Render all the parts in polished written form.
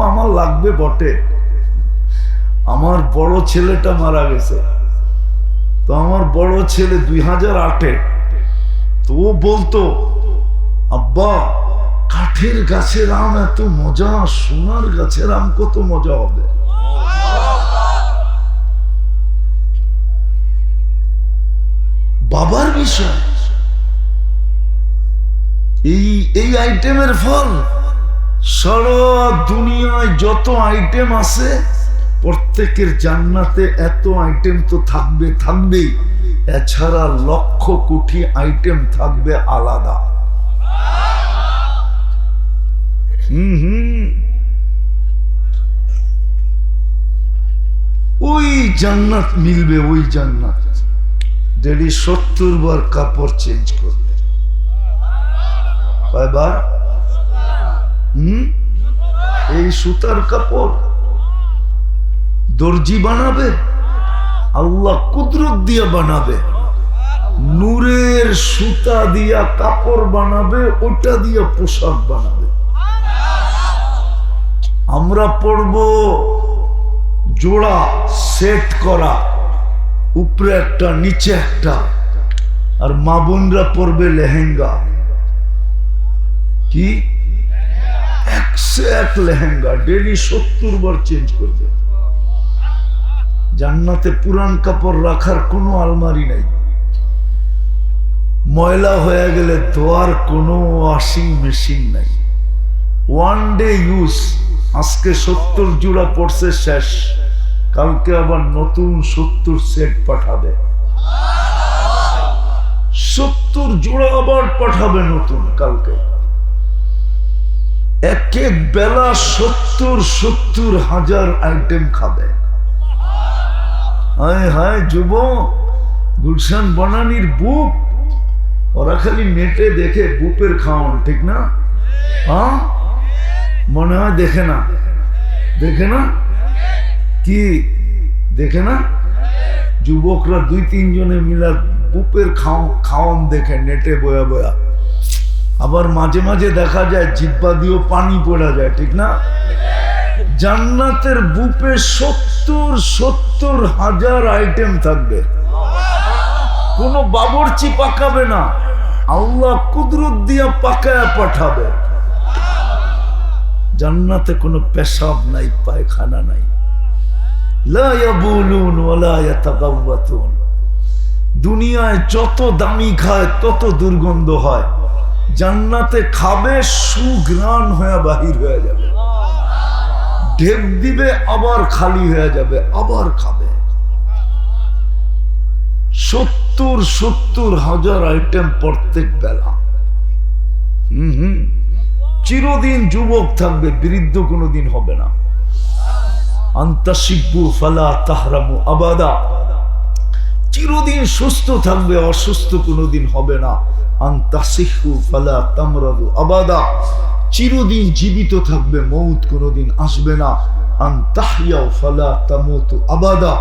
আমার লাগবে বটে। আমার বড় ছেলেটা মারা গেছে, তো আমার বড় ছেলে 2008-এ, তো ও বলতো, আব্বা কাঠের গাছের আম এত মজা, সোনার গাছের আম কত মজা হবে। বাবার বিষয় এই আইটেমের ফল। সারা দুনিয়ায় যত আইটেম আছে, প্রত্যেকের জান্নাতে এত আইটেম তো থাকবেই, এছাড়া লক্ষ কোটি আইটেম থাকবে আলাদা। ওই জান্নাত মিলবে, ওই জান্নাত যদি 70 বার কাপড় চেঞ্জ করবে। কয়বার? এই সুতার কাপড় দর্জি বানাবে, আল্লাহ কুদরত দিয়ে বানাবে। নূরের সুতা দিয়া কাপড় বানাবে, ওটা দিয়া পোশাক বানাবে। আমরা পরব জোড়া সেট করা, উপরে একটা নিচে একটা, আর মা বোনরা পরবে লেহেঙ্গা। কি 101 লেহেঙ্গা, ডেলি 70 বার চেঞ্জ করবে। জান্নাতে পুরান কাপড় রাখার কোনো আলমারি নাই, ময়লা হয়ে গেলে ধোয়ার কোনো ওয়াশিং মেশিন নাই, ওয়ান ডে ইউজ। আজকে 70 জোড়া পড়ছে, শেষ, কালকে আবার নতুন 70 সেট পাঠাবে, 70 জোড়া আবার পাঠাবে নতুন কালকে। এক এক বেলা 70 হাজার আইটেম খাবে। হায় হায় যুবক, গুলশান বনানীর বুপ, ওরা খালি নেটে দেখে বুপের খাওয়ান, ঠিক না? হ্যাঁ, মনে হয় দেখে না, দেখে না কি দেখে না? যুবকরা 2-3 জনে মিলা বুপের খাওয়ান দেখে নেটে বয়া বয়া। আবার মাঝে মাঝে দেখা যায় জিব্বা দিয়েও পানি পড়া যায়, ঠিক না? জান্নাতের বুপে 70 হাজার আইটেম থাকবে, কোনো বাবুর্চি পাকাবে না, আল্লাহ কুদরত দিয়া পাকায়া পাঠাবে। জান্নাতে কোনো পেশাব নাই, পায়খানা নাই। লা ইয়াবুলুন ওয়ালা ইয়াতাগাওয়াতুন। দুনিয়ায় যত দামি খায় তত দুর্গন্ধ হয়, জান্নাতে খাবে সুঘ্রাণ হয়ে বাহির হয়ে যাবে, ঢেক দিবে আবার খালি হয়ে যাবে, আবার খাবে। 70 হাজার আইটেম প্রত্যেক বেলা। চিরদিন যুবক থাকবে, বৃদ্ধ কোনোদিন হবে না। আন্তাশিব্বু ফালা তাহরামু আবাদা। চিরদিন সুস্থ থাকবে, অসুস্থ কোনোদিন হবে না। আন্তাসিহু ফালা তামরাদু আবাদা। চিরদিন জীবিত থাকবে, মৌত কোনোদিন আসবে না। আনতাহইয়াউ ফালা তামুতু আবাদা।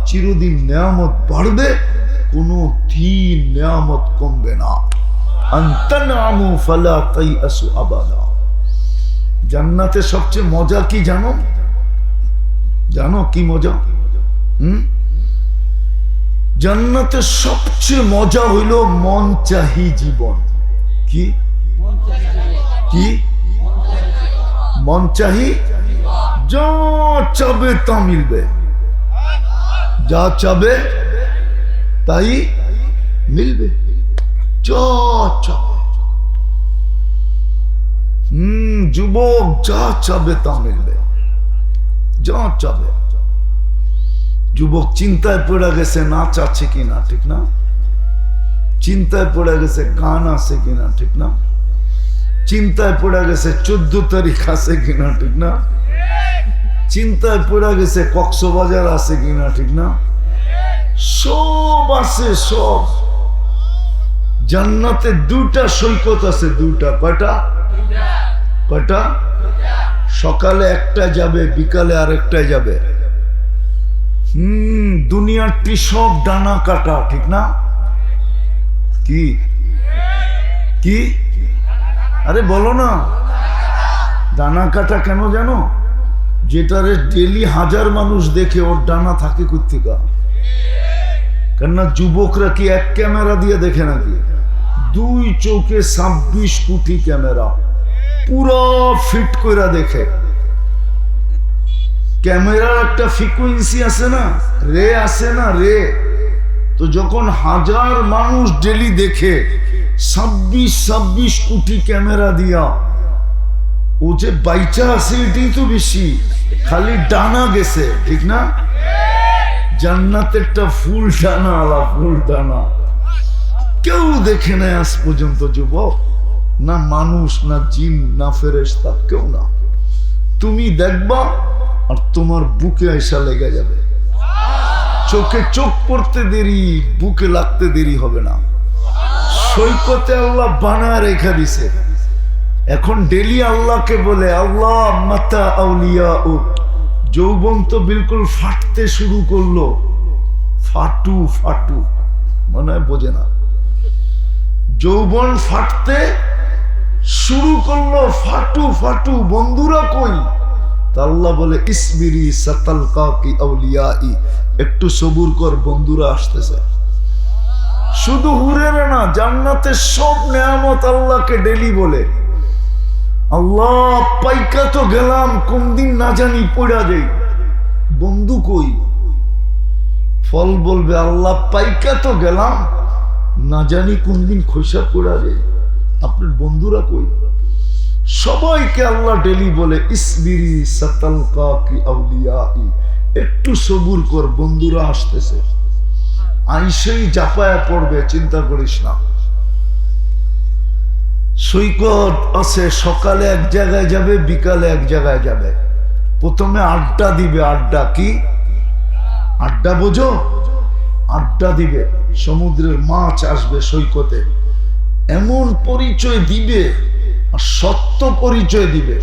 চিরদিন নেয়ামত বাড়বে, কোনো দিন নেয়ামত কমবে না। আনতানামু ফালা তাইয়াসু আবাদা। জান্নাতে সবচেয়ে মজা কি জানো? জানো কি মজা? জান্নাতে সবচেয়ে মজা হইল মন চাহি জীবন। কি কি মন চাহি? যা চাবে তা মিলবে, যা চাবে তাই মিলবে, যা চাবে। যুবক, যা চাবে তা মিলবে, যা চাবে। যুবক চিন্তায় পড়ে গেছে, নাচ আছে কিনা, ঠিক না? চিন্তায় পড়ে গেছে গান আছে কিনা, ঠিক না? চিন্তায় পড়ে গেছে 14 তারিখ আছে কিনা, ঠিক না? চিন্তায় পড়ে গেছে কক্সবাজার আছে কিনা, ঠিক না? সব আছে, সব। জান্নাতে 2টা সৈকত আছে, 2টা। কয়টা? কয়টা? সকালে একটা যাবে, বিকালে আরেকটা যাবে। দুনিয়াটি সব ডানা কাটা, ঠিক না? কি কি? আরে বলো না, ডানা কাটা কেন জানো? যেটারে ডেলি হাজার মানুষ দেখে ওর ডানা থাকে কোত্থেকা? কেননা যুবকরা কি এক ক্যামেরা দিয়ে দেখে নাকি? দুই চোখে 26 কোটি ক্যামেরা পুরো ফিট করে দেখে। ক্যামেরার একটা ফ্রিকোয়েন্সি আছে না, রে আছে না, রে। তো যখন হাজার মানুষ ডেলি দেখে 26 কোটি ক্যামেরা দিয়া, ও যে বাইচা আছে এটাই তো বেশি, খালি ডানা গেছে, ঠিক না? জান্নাতেরটা ফুল ডানা আলা, ফুল ডানা। কেউ দেখে নাই আজ পর্যন্ত যুবক, না মানুষ, না জিন, না ফেরেশতা, কেউ না। তুমি দেখবা আর তোমার বুকে আইসা লেগে যাবে। চোখে চোখ পড়তে দেরি, বুকে লাগতে দেরি হবে না। সৈকতে আল্লাহ বানায় রেখা দিছে। এখন ডেলি আল্লাহকে বলে, আল্লাহ মাতা আউলিয়া ও। যৌবন তো বিলকুল ফাটতে শুরু করলো, ফাটু ফাটু, মনে হয় বোঝে না। যৌবন ফাটতে শুরু করলো, ফাটু ফাটু। বন্ধুরা কই? আল্লাহ বলে ইসবিরি সাতালকা কি আউলিয়াই, একটু সবুর কর, বন্ধুরা আসতেছে। শুধু হুরেরা না, জান্নাতের সব নেয়ামত আল্লাহকে ডেলি বলে। আল্লাহ পাইকা তো গেলাম, কোন দিন না জানি পড়া যাই, বন্ধু কই? ফল বলবে আল্লাহ পাইকা তো গেলাম, না জানি কোন দিন খোসা পড়া যাই, আপনার বন্ধুরা কই? সবাইকে আল্লাহ ডেলি বলে ইসবিরি সাতালকা কি আউলিয়াই, একটু সবুর কর, বন্ধুরা আসতেছে। আইসেই জাপায়া পড়বে, চিন্তা করিস না। সৈকত আছে, সকালে এক জায়গায় যাবে, বিকালে এক জায়গায় যাবে। প্রথমে আড্ডা দিবে। আড্ডা কি? আড্ডা বোঝো? আড্ডা দিবে। সমুদ্রের মাছ আসবে সৈকতে, এমন পরিচয় দিবে আর সত্য পরিচয় দিবে,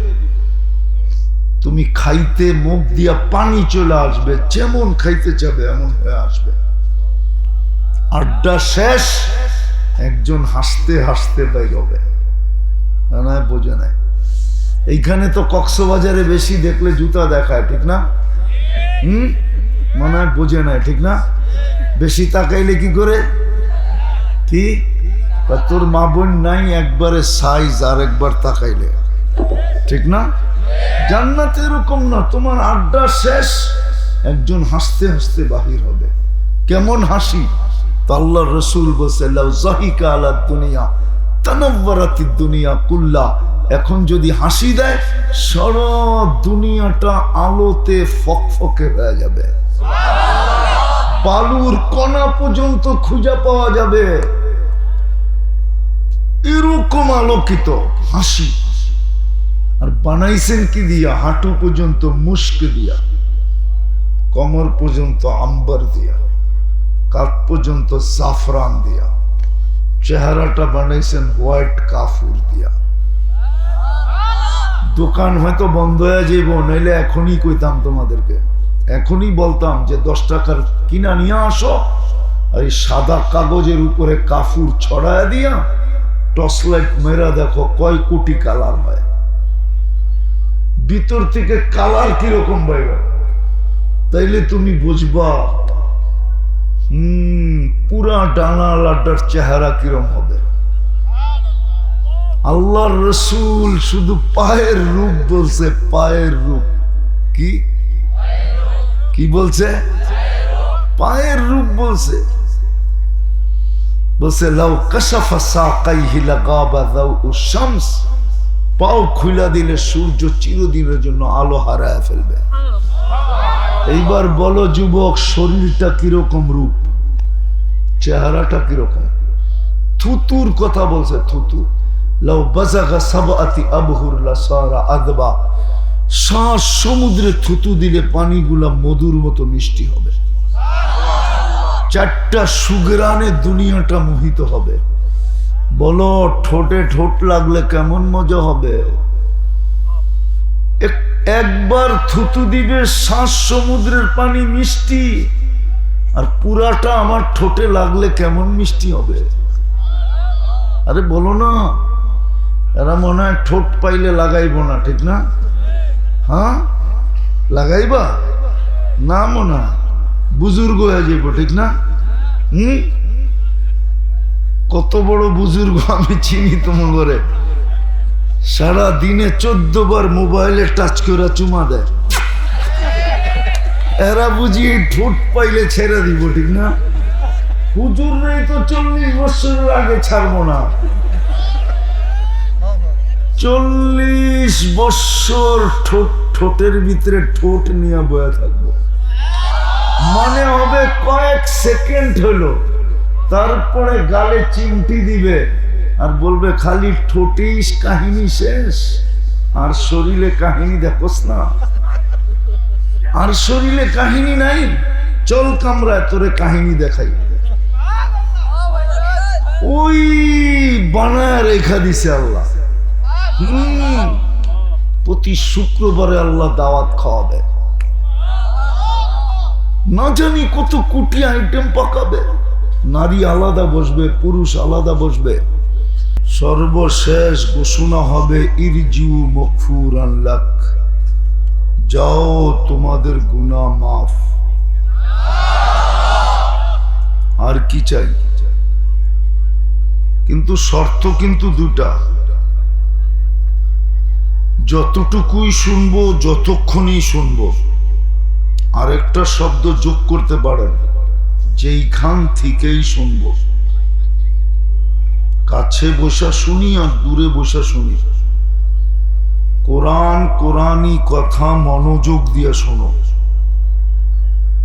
তুমি খাইতে মুখ দিয়া পানি চলে আসবে, যেমন খাইতে চাবে এমন হয়ে আসবে। আড্ডা শেষ, একজন হাসতে হাসতে বের হবে। না বোঝে নাই। এইখানে তো কক্সবাজারে বেশি দেখলে জুতা দেখায়, ঠিক না? মনে হয় বোঝে নাই, ঠিক না? বেশি তাকাইলে কি করে? কি তোর মা বোন নাই, একবারে সাইজ, আর একবার তাকাইলে, ঠিক না? জান্নাতে এরকম না, তোমার আড্ডা শেষ, একজন হাসতে হাসতে বাহির হবে। কেমন হাসি? আল্লাহ রসুল বলছে লাউ যাহিকা আলা দুনিয়া তানাওয়ারাতিদ দুনিয়া কুল্লা, এখন যদি হাসি দেয় সারা দুনিয়াটা আলোতে ফকফকে হয়ে যাবে, বালুর কণা পর্যন্ত খুঁজে পাওয়া যাবে, এরকম আলোকিত হাসি। আর বানাইছেন কি দিয়া? হাঁটু পর্যন্ত মুস্ক দিয়া, কোমর পর্যন্ত আম্বার দিয়া, কাঁধ পর্যন্ত জাফরান দিয়া, চেহারাটা বানাইছেন হোয়াইট কাফুর দিয়া। দোকান হয়তো বন্ধ হয়ে যাইব, নাইলে এখনই কইতাম তোমাদেরকে, এখনই বলতাম যে 10 টাকার কিনা নিয়ে আসো, আর এই সাদা কাগজের উপরে কাফুর ছড়ায় দিয়া টর্চ লাইট মেরা দেখো কয় কোটি কালার হয়, ভিতর থেকে কালার কিরকম বাইরে, তাইলে তুমি বুঝবা পুরা ডানা লাড্ডার চেহারা কিরম হবে। আল্লাহর রসুল শুধু পায়ের রূপ বলছে, পায়ের রূপ। কি কি বলছে? পায়ের রূপ বলছে। বলছে লাউ কাশাফা সাকাইহি লাগাবা যাউ শামস, পাও খুলে দিলে সূর্য চিরদিনের জন্য আলো হারায় ফেলবে। এইবার বলো যুবক, শরীরটা কিরকম, রূপ চেহারাটা কিরকম? থুতুর কথা বলছে, থুতু। লাউ বাজাগা সাবআতি আবহুর লাসারা আদবা, শ্বাস সমুদ্রে থুতু দিলে পানিগুলা মধুর মতো মিষ্টি হবে। 4টা সুগরানে দুনিয়াটা মোহিত হবে। বলো ঠোঁটে ঠোঁট লাগলে কেমন মজা হবে? একবার থুতু দিবে, শ্বাস সমুদ্রের পানি মিষ্টি, আর পুরাটা আমার ঠোঁটে লাগলে কেমন মিষ্টি হবে? আরে বলো না, এরা মনে হয় ঠোঁট পাইলে লাগাইব না, ঠিক না? হ্যাঁ, লাগাইবা না মনে হয় বুজুর্গ হয়ে যাইব, ঠিক না? কত বড় বুজুর্গ আমি চিনি তোমার ঘরে, সারা দিনে 14 বার মোবাইলে টাচ করে চুমা দেয়। এরা বুঝি ঠোঁট পাইলে ছেড়ে দিব, ঠিক না? হুজুর নেই তো 40 বছরের আগে ছাড়বো না। 40 বছর ঠোঁটের ভিতরে ঠোঁট নিয়ে বয়ে থাকবো, মনে হবে কয়েক সেকেন্ড হলো, তারপরে গালে চিমটি দিবে আর বলবে খালি ঠোঁটেই কাহিনী শেষ, আর শরীরে কাহিনী দেখোস না, আর শরীরে কাহিনী নাই, চল কামরায় তোরে কাহিনী দেখাই। ওই বানায় রেখা দিছে আল্লাহ। প্রতি শুক্রবারে আল্লাহ দাওয়াত খাওয়াবে, না জানি কত কোটি আইটেম পাকাবে, নারী আলাদা বসবে, পুরুষ আলাদা বসবে। সর্বশেষ ঘোষণা হবে ইরজিউ মগফুরান লাক, যাও তোমাদের গুনাহ মাফ। আর কি চাই? কিন্তু শর্ত কিন্তু দুটা, যতটুকুই শুনবো, যতক্ষণই শুনবো, আরেকটা শব্দ যোগ করতে পারেন, যেইখান থেকেই শুনবো। কাছে বসা শুনি আর দূরে বসা শুনি, কোরআন কোরআনী কথা মনোযোগ দিয়ে শোনো,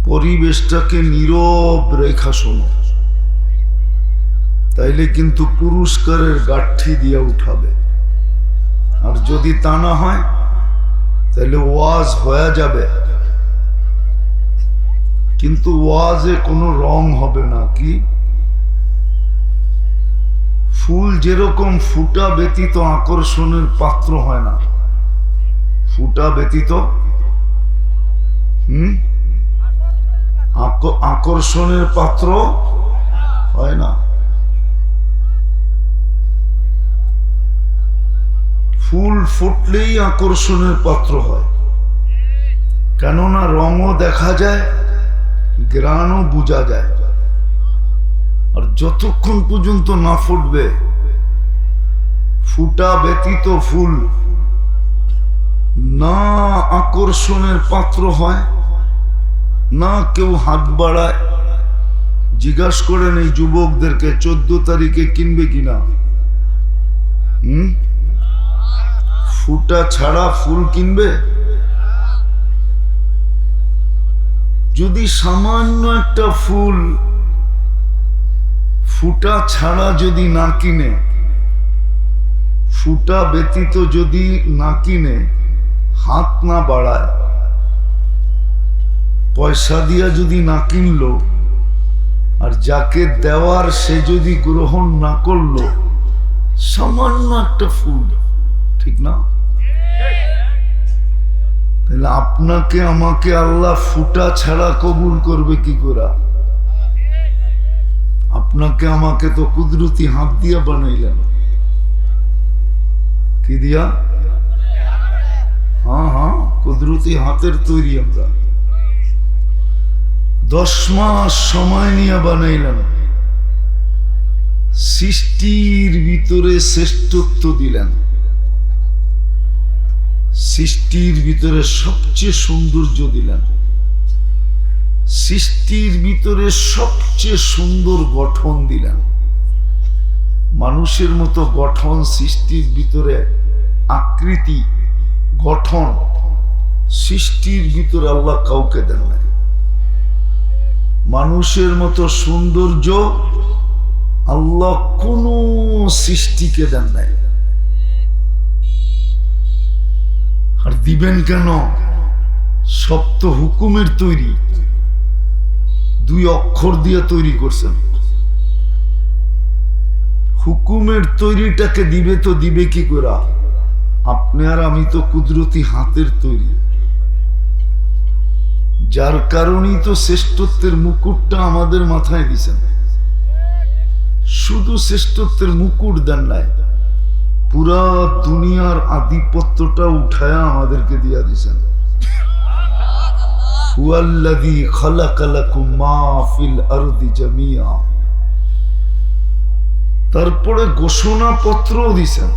পরিবেশটাকে নীরব রেখা শোনো, তাইলে কিন্তু পুরস্কারের গাঠি দিয়ে উঠাবে। আর যদি তা না হয় তাহলে ওয়াজ হয়ে যাবে, কিন্তু ওয়াজে কোনো রং হবে না। কি? ফুল যেরকম ফুটা ব্যতীত আকর্ষণের পাত্র হয় না, ফুটা ব্যতীত আকর্ষণের পাত্র হয় না। ফুল ফুটলেই আকর্ষণের পাত্র হয়, কেননা রঙও দেখা যায়, ঘ্রাণও বোঝা যায়। আর যতক্ষণ পর্যন্ত না ফুটবে, ফুটা ব্যতীত ফুল না আকর্ষণের পাত্র হয়, না কেউ হাত বাড়ায়। জিজ্ঞাসা করেন এই যুবকদেরকে 14 তারিখে কিনবে কিনা? ফুটা ছাড়া ফুল কিনবে? যদি সামান্য একটা ফুল ফুটা ছাড়া যদি না কিনে, ফুটা ব্যতীত যদি না কিনে, হাত না বাড়ায়, পয়সা দিয়া যদি না কিনলো, আর যাকে দেওয়ার সে যদি গ্রহণ না করলো, সামান্য একটা ফুল, ঠিক না? তাহলে আপনাকে আমাকে আল্লাহ ফুটা ছাড়া কবুল করবে কি করে? আপনাকে আমাকে তো কুদরতি হাত দিয়া বানাইলেন। কি দিয়া? হ্যাঁ, কুদরতি হাতের তৈরি আমরা। 10 মাস সময় নিয়ে বানাইলেন, সৃষ্টির ভিতরে শ্রেষ্ঠত্ব দিলেন, সৃষ্টির ভিতরে সবচেয়ে সৌন্দর্য দিলেন, সৃষ্টির ভিতরে সবচেয়ে সুন্দর গঠন দিলেন। মানুষের মতো গঠন সৃষ্টির ভিতরে, আকৃতি গঠন সৃষ্টির ভিতরে আল্লাহ কাউকে দেন নাই। মানুষের মতো সৌন্দর্য আল্লাহ কোন সৃষ্টিকে দেন নাই। আর দিবেন কেন? সপ্ত হুকুমের তৈরি, 2 অক্ষর দিয়ে তৈরি করছেন। হুকুমের তৈরিটাকে দিবে তো দিবে কি করে? আপনি আর আমি তো কুদরতি হাতের তৈরি, যার কারণেই তো শ্রেষ্ঠত্বের মুকুটটা আমাদের মাথায় দিছেন। শুধু শ্রেষ্ঠত্বের মুকুট দেন নাই, পুরা দুনিয়ার আধিপত্যটা উঠায়া আমাদেরকে দিয়া দিছেন। হুয়াল্লাযী খালাকা লাকুম মা ফিল আরদি জামিআ। তারপরে ঘোষণাপত্র দিছেন,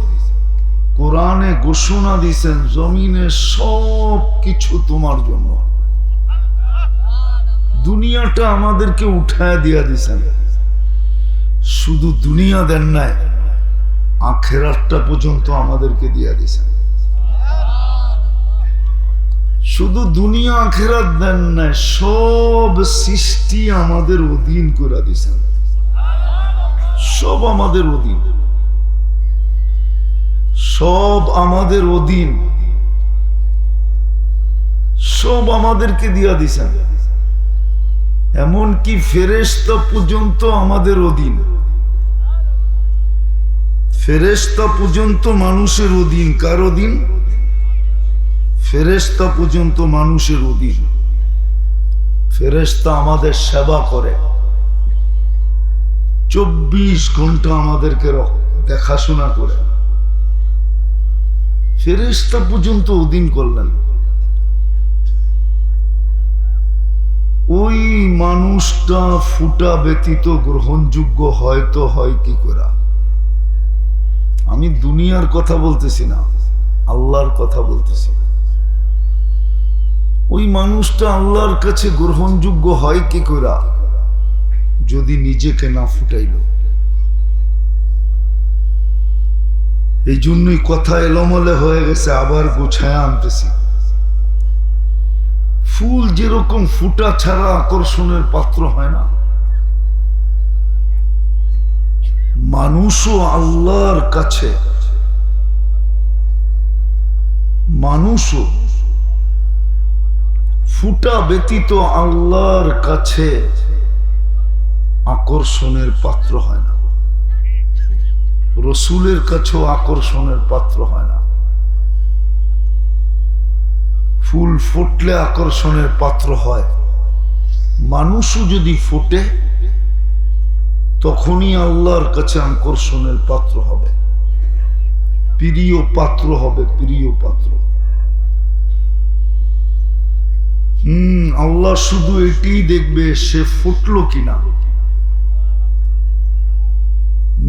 কোরআনে ঘোষণা দিছেন জমিনে সব কিছু তোমার জন্য। দুনিয়াটা আমাদেরকে উঠায় দিয়া দিছেন, শুধু দুনিয়া দেন নাই, আখিরাতটা পর্যন্ত আমাদেরকে দিয়া দিছেন। শুধু দুনিয়া আখিরাত দেন নাই, সব সৃষ্টি আমাদের অধীন করে দিছেন, সব আমাদের অধীন, সব আমাদের অধীন, সব আমাদেরকে দিয়া দিছেন। এমনকি ফেরেশতা পর্যন্ত আমাদের অধীন, ফেরেশতা পর্যন্ত মানুষের অধীন। কার অধীন? ফেরেশতা পর্যন্ত মানুষের অধীন। ফেরেশতা আমাদের সেবা করে, 24 ঘন্টা আমাদেরকে দেখাশোনা করে, ফেরেশতা পর্যন্ত অধীন করলেন। ওই মানুষটা ফুটা ব্যতীত গ্রহণযোগ্য হয়তো হয় কি করে? আমি দুনিয়ার কথা বলতেছি না, আল্লাহর কথা বলতেছি। ওই মানুষটা আল্লাহর কাছে গ্রহণযোগ্য হয় কি করে যদি নিজেকে না ফুটাইল? এই জন্যই কথা এলোমেলো হয়ে গেছে, আবার গোছায় আনতেছি। ফুল যেরকম ফুটা ছাড়া আকর্ষণের পাত্র হয় না, মানুষও আল্লাহর কাছে, মানুষও ফুটা ব্যতীত আল্লাহর কাছে আকর্ষণের পাত্র হয় না, রসুলের কাছেও আকর্ষণের পাত্র হয় না। ফুল ফুটলে আকর্ষণের পাত্র হয়, মানুষও যদি ফুটে তখনই আল্লাহর কাছে আকর্ষণের পাত্র হবে, প্রিয় পাত্র হবে, প্রিয় পাত্র। আল্লাহ শুধু এটাই দেখবে সে ফুটলো কিনা।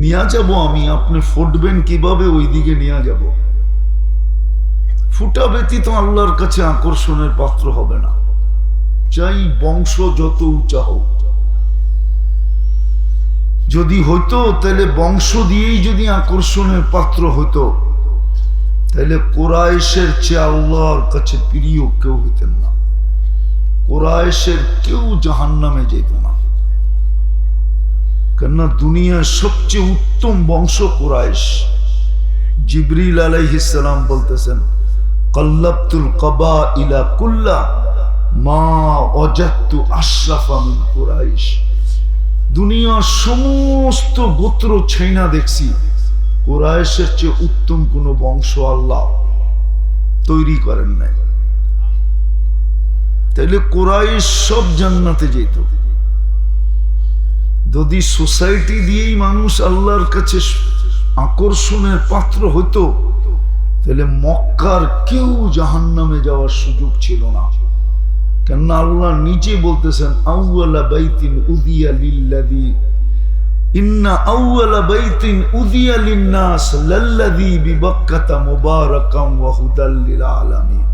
নিয়ে যাব আমি, আপনি ফুটবেন কিভাবে ওই দিকে নিয়ে যাব। ফুটা ব্যতীত আল্লাহর কাছে আকর্ষণের পাত্র হবে না, চাই বংশ যত উঁচা হোক। যদি হইতো তাহলে বংশ দিয়েই যদি আকর্ষণের পাত্র হইতো, তাহলে কুরাইশের চেয়ে আল্লাহর কাছে প্রিয় কেউ হইতেন না, কুরাইশের কেউ জাহান্নামে যেত না। কেননা দুনিয়ার সবচেয়ে উত্তম বংশ কুরাইশ। জিবরিল আলাইহিস সালাম বলতেছেন, কাল্লাবতুল কাবাইলা কুল্লা মা ওয়াজাদতু আশরাফা মিন কুরাইশ। দুনিয়ার সমস্ত গোত্র ছাইনা দেখছি, কুরাইশের চেয়ে উত্তম কোন বংশ আল্লাহ তৈরি করেন নাই। তাইলে কুরাইশ সব জান্নাতে যেত। যদি সোসাইটি দিয়েই মানুষ আল্লাহর কাছে আকর্ষণের পাত্র হতো, তাহলে মক্কার কেউ জাহান্নামে যাওয়ার সুযোগ ছিল না। কেননা আল্লাহ নিজে বলতেছেন, আউয়ালা বাইতিন উদিয়া লিল্লাযী ইন্না আউয়ালা বাইতিন উদিয়া লিন-নাস লাল্লাযী বিবাক্কাতা মুবারাকান ওয়া হুদাল লিল আলামিন।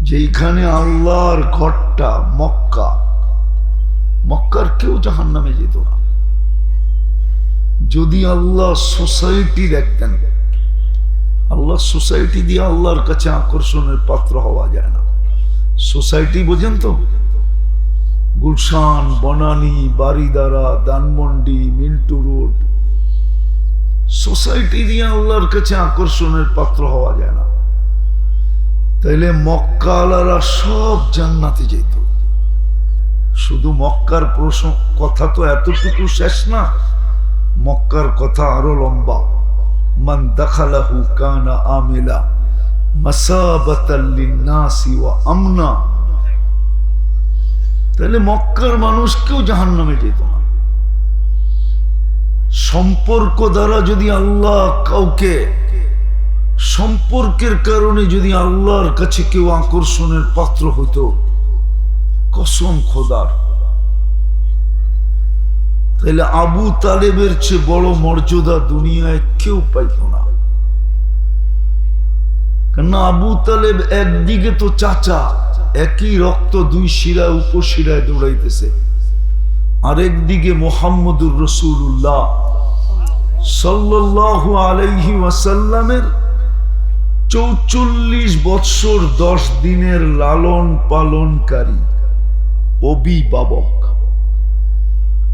যেখানে আল্লাহর ঘরটা মক্কা, মক্কার কেউ জাহান্নামে যেত না। যদি আল্লাহ সোসাইটি দেখতেন, আল্লাহ সোসাইটি দিয়ে আল্লাহর কাছে আকর্ষণের পাত্র হওয়া যায় না। সোসাইটি বোঝেন তো? গুলশান, বনানী, বারিদারা, ধানমন্ডি, মিন্টু রোড, সোসাইটি দিয়ে আল্লাহর কাছে আকর্ষণের পাত্র হওয়া যায় না। তাইলে মক্কাওয়ালারা সব জান্নাতে যেত। শুধু মক্কার কথা তো এতটুকু শেষ না, মক্কার কথা আরো লম্বা। মান দাখালাহু কানা আমিলা মাসাবাতাল লিন-নাসি ওয়া আমনা। তাহলে মক্কার মানুষ কেউ জাহান্নামে যেত না। সম্পর্ক দ্বারা যদি আল্লাহ কাউকে সম্পর্কের কারণে যদি আল্লাহর কাছে কেউ আকর্ষণের পাত্র হতো, কসম খোদার, তাহলে আবু তালেবের চেয়ে বড় মর্যাদা দুনিয়ায় কেউ পাইত না। কেননা আবু তালেব একদিকে তো চাচা, একই রক্ত দুই শিরায় উপশিরায় দৌড়াইতেছে, আরেকদিকে মুহাম্মদুর রাসূলুল্লাহ সাল্লাল্লাহু আলাইহি ওয়াসাল্লামের ৪৪ বৎসর ১০ দিনের লালন পালনকারী অভিভাবক।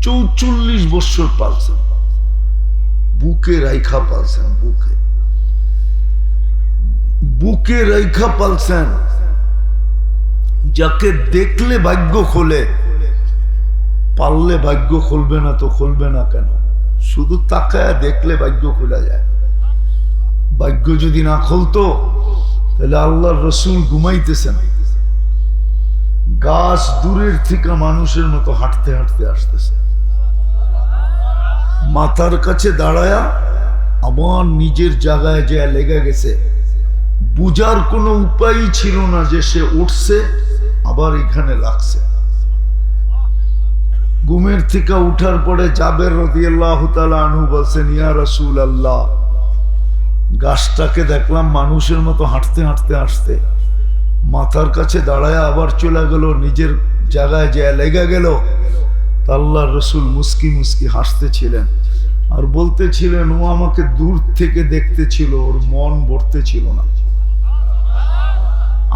৪৪ বৎসর পালছেন, বুকে রাইখা পালছেন, বুকে রাইখা পালছেন, যাকে দেখলে ভাগ্য খোলে, পারলে ভাগ্য খুলবে না তো খুলবে না কেন? শুধু তাকায় দেখলে ভাগ্য খোলা যায়। ভাগ্য যদি না খুলতো তাহলে আল্লাহর রাসূল ঘুমাইতেছেন, গাছ দূরের থেকে মানুষের মতো হাঁটতে হাঁটতে আসতেছে, মাথার কাছে দাঁড়ায়া আবার নিজের জায়গায় যে লেগে গেছে, বুঝার কোনো উপায়ই ছিল না যে সে উঠছে আবার এখানে লাগছে। ঘুমের থেকে উঠার পরে জাবের রাদিয়াল্লাহু তাআলা আনহু বলছেন, ইয়া রাসূলুল্লাহ, গাছটাকে দেখলাম মানুষের মতো হাঁটতে হাঁটতে আসতে, মাথার কাছে দাঁড়ায় আবার চলে গেল, নিজের জায়গায় যে লেগে গেল। আল্লাহর রাসূল মুস্কি মুস্কি হাসতেছিলেন আর বলতেছিলেন, ও আমাকে দূর থেকে দেখতেছিল, ওর মন ভরতে ছিল না।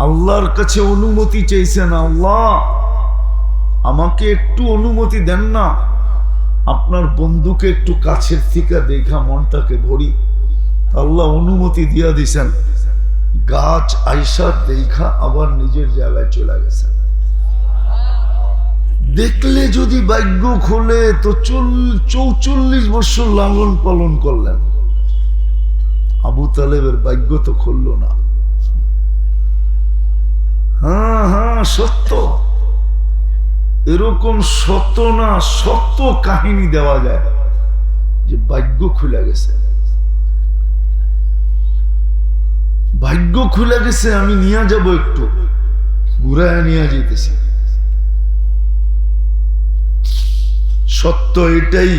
আল্লাহর কাছে অনুমতি চাইছেন, আল্লাহ আমাকে একটু অনুমতি দেন না, আপনার বন্ধুকে একটু কাছের থেকে দেখা মনটাকে ভরি। আল্লাহ অনুমতি দিয়া দিছেন, গাছ আইসা দেখা আবার নিজের জায়গায় চলে গেছেন। দেখলে যদি ভাগ্য খোলে তো ৪৪ বছর লালন পালন করলেন, আবু তালেবের ভাগ্য তো খুলল না। হ্যাঁ হ্যাঁ, সত্য, এরকম সত্য না সত্য কাহিনী দেওয়া যায় যে ভাগ্য খুলে গেছে, ভাগ্য খুলে গেছে। আমি নিয়ে যাব, একটু ঘুরায় নিয়ে যেতেছি। সত্য এটাই,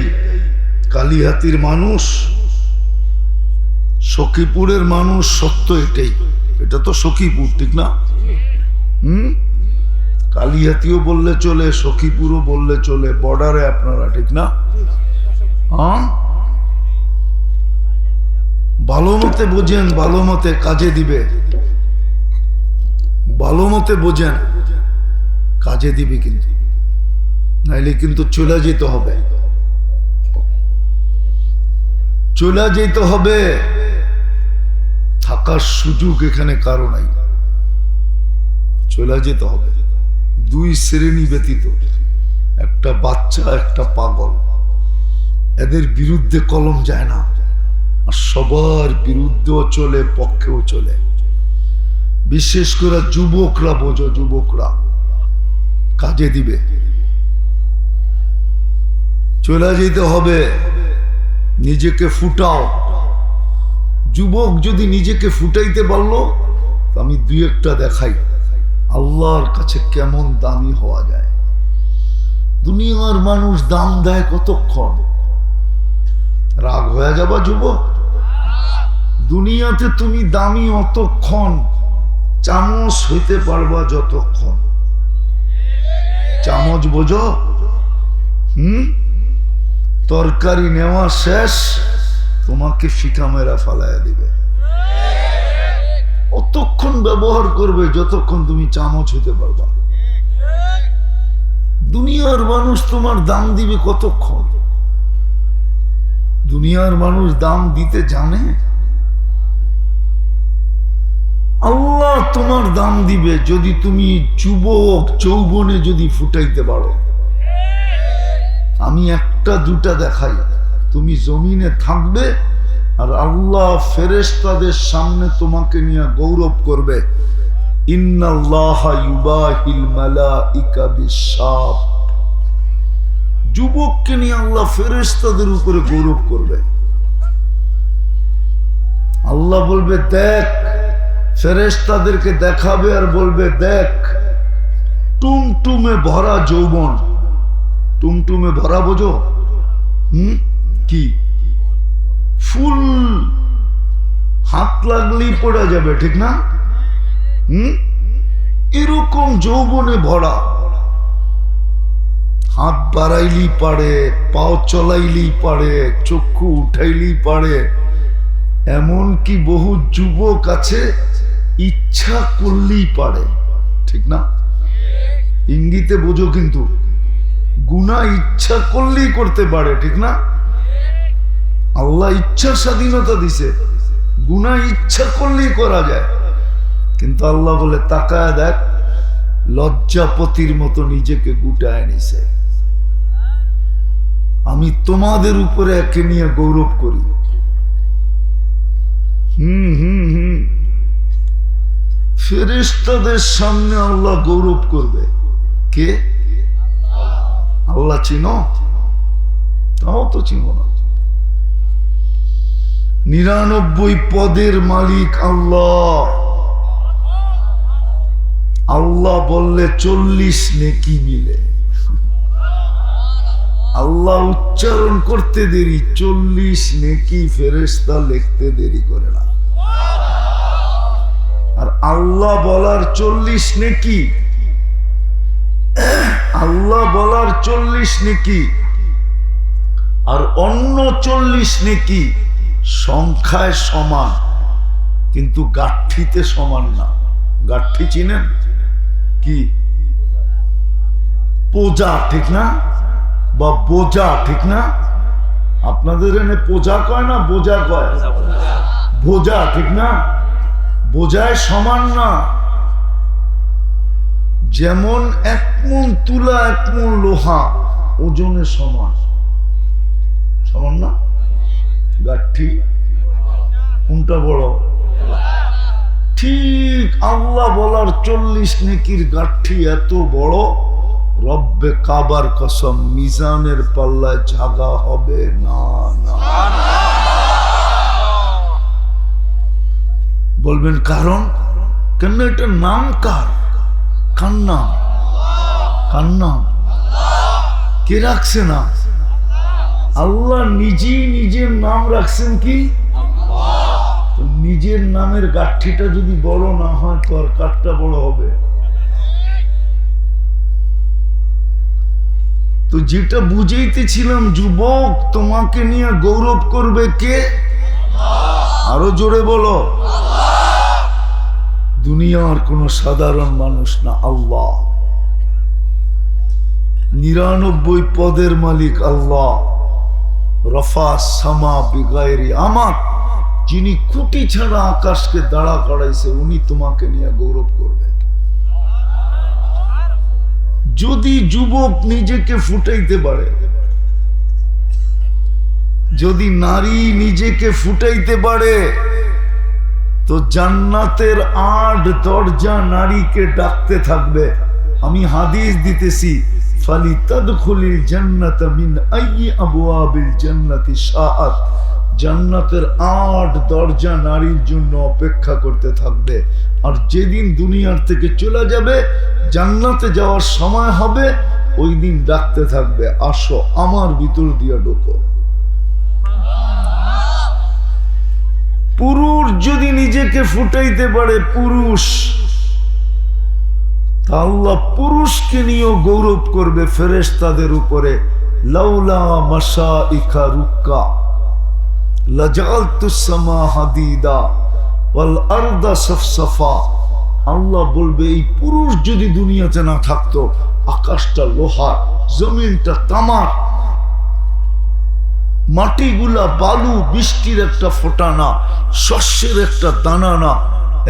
কালিহাতির মানুষ, সখীপুরের মানুষ, সত্য এটাই। এটা তো সখীপুর, ঠিক না? কালিহাতিও বললে চলে, সখীপুরও বললে চলে, বর্ডারে আপনারা, ঠিক না? হ্যাঁ, ভালো মতে বোঝেন, ভালো মতে কাজে দিবে, ভালো মতে বোঝেন, কাজে দিবে, কিন্তু নাইলে কিন্তু চলে যেতে হবে, চলে যেতে হবে। থাকার সুযোগ এখানে কারো নাই, চলে যেতে হবে। দুই শ্রেণী ব্যতীত, একটা বাচ্চা, একটা পাগল, এদের বিরুদ্ধে কলম যায় না, আর সবার বিরুদ্ধেও চলে, পক্ষেও চলে। বিশেষ করে যুবকরা, বোঝো, যুবকরা কাজে দিবে, চলে যেতে হবে, নিজেকে ফুটাও। যুবক যদি নিজেকে ফুটাইতে পারলো, আমি দুই একটা দেখাই আল্লাহর কাছে কেমন দামি হওয়া যায়। দুনিয়ার মানুষ দাম দেয় কতক্ষণ? রাগ হয়ে যাবা যুবক? দুনিয়াতে তুমি দামি অতক্ষণ, চামচ হইতে পারবা যতক্ষণ। চামচ বোঝো? তরকারি নেওয়া শেষ, তোমাকে ফিকা মেরা ফালাইয়া দিবে। অতক্ষণ ব্যবহার করবে যতক্ষণ তুমি চামচ হইতে পারবা। দুনিয়ার মানুষ তোমার দাম দিবে কতক্ষণ? দুনিয়ার মানুষ দাম দিতে জানে? আল্লাহ তোমার দাম দিবে যদি তুমি যুবক যৌবনে যদি ফুটাইতে পারো। আমি একটা দুটা দেখাই, তুমি জমিনে থাকবে আর আল্লাহ ফেরেশতাদের সামনে তোমাকে নিয়ে গৌরব করবে। ইন্নাল্লাহা ইউবাহিল মালাইকা বিশাব। যুবককে নিয়ে আল্লাহ ফেরেশতাদের উপরে গৌরব করবে। আল্লাহ বলবে দেখ, ফেরেশতাদেরকে দেখাবে আর বলবে দেখ টুমটুমে ভরা যৌবন। টুমটুমে ভরা বোঝো? কি ফুল হাত লাগলেই পড়া যাবে, ঠিক না? এরকম যৌবনে ভরা, হাত বাড়াইলেই পারে, পাও চলাইলেই পারে, চক্ষু উঠাইলেই পারে। এমন কি বহু যুবক আছে ইচ্ছা করলেই পারে, ঠিক না? ইঙ্গিতে বোঝো, কিন্তু গুনাহ ইচ্ছা করলেই করতে পারে, ঠিক না? আল্লাহ ইচ্ছার স্বাধীনতা দিছে, গুনাহ ইচ্ছা করলেই করা যায়। কিন্তু আল্লাহ বলে তাকায় দেখ, লজ্জাপতির মতো নিজেকে গুটায় নিছে। আমি তোমাদের উপরে একে নিয়ে গৌরব করি। ফেরেশতাদের সামনে আল্লাহ গৌরব করবে। কে? আল্লাহ চিনো? তাও তো চিনো না। 99 পদের মালিক আল্লাহ। আল্লাহ বললে 40 নেকি মিলে। আল্লাহ উচ্চারণ করতে দেরি, 40 নেকি ফেরেশতা লিখতে দেরি করে না। আর আল্লাহ বলার 40 নেকি, আল্লাহ বলার 40 নেকি আর অন্য 40 নেকি সংখ্যায় সমান, কিন্তু গাঠঠিতে সমান না। গাঠঠি চিনেন? কি? পোজা, ঠিক না? বা বোঝা, ঠিক না? আপনাদের এনে পোজা কয় না বোঝা কয়? বোঝা, ঠিক না? বোঝায় সমান না। যেমন 1 মণ তুলা 1 মণ লোহা ওজনে সমান, সমান না? গাঠি কোনটা বড়? ঠিক আল্লাহ বলার 40 নেকির গাঠি এত বড়, রব্বে কাবার কসম মিজানের পাল্লায় জাগা হবে না। বলবেন কারণ? কেন? এটা নাম কার? কার নাম? কার নাম? কে রাখছে না? আল্লাহ নিজেই নিজের নাম রাখছেন। কি? নিজের নামের গাঠিটা যদি বড় না হয় তো আর কাঠটা বড় হবে? তো যেটা বুঝাইতেছিলাম, যুবক তোমাকে নিয়ে গৌরব করবে কে? আরো জোরে বলো। দুনিয়ার কোন সাধারণ মানুষ না, আল্লাহ। 99 পদের মালিক আল্লাহ। রফা সামা বিগাইরি আমাক, যিনি খুঁটি ছাড়া আকাশকে দাঁড়া করাইছে, উনি তোমাকে নিয়ে গৌরব করবে। যদি যুবক নিজেকে ফুটাইতে পারে, যদি নারী নিজেকে ফুটাইতে পারে, তো জান্নাতের 8 দরজা নারীকে ডাকতে থাকবে। আমি হাদিস দিতেছি, ফালিতাদখুলিল জান্নাত মিন আইয়ি আবওয়াবিল জান্নাতি শাআত। জান্নাতের 8 দরজা নারীর জন্য অপেক্ষা করতে থাকবে। আর যেদিন দুনিয়ার থেকে চলে যাবে, জান্নাতে যাওয়ার সময় হবে, ওই দিন ডাকতে থাকবে, আসো আমার ভিতর দিয়ে ঢোকো। পুরুষ যদি নিজেকে ফুটাইতে পারে, পুরুষ, তা আল্লাহ পুরুষকে নিয়েও গৌরব করবে ফেরেশতাদের উপরে। লাউলা মাশাইখা রুক্কা লাজালতুস সামা হাদিদা ওয়াল আরদা সাফসাফা। আল্লাহ বলবে এই পুরুষ যদি দুনিয়াতে না থাকতো, আকাশটা লোহা, জমিনটা তামার, মাটিগুলা বালু, বৃষ্টির একটা ফোঁটা না, শস্যের একটা দানা না,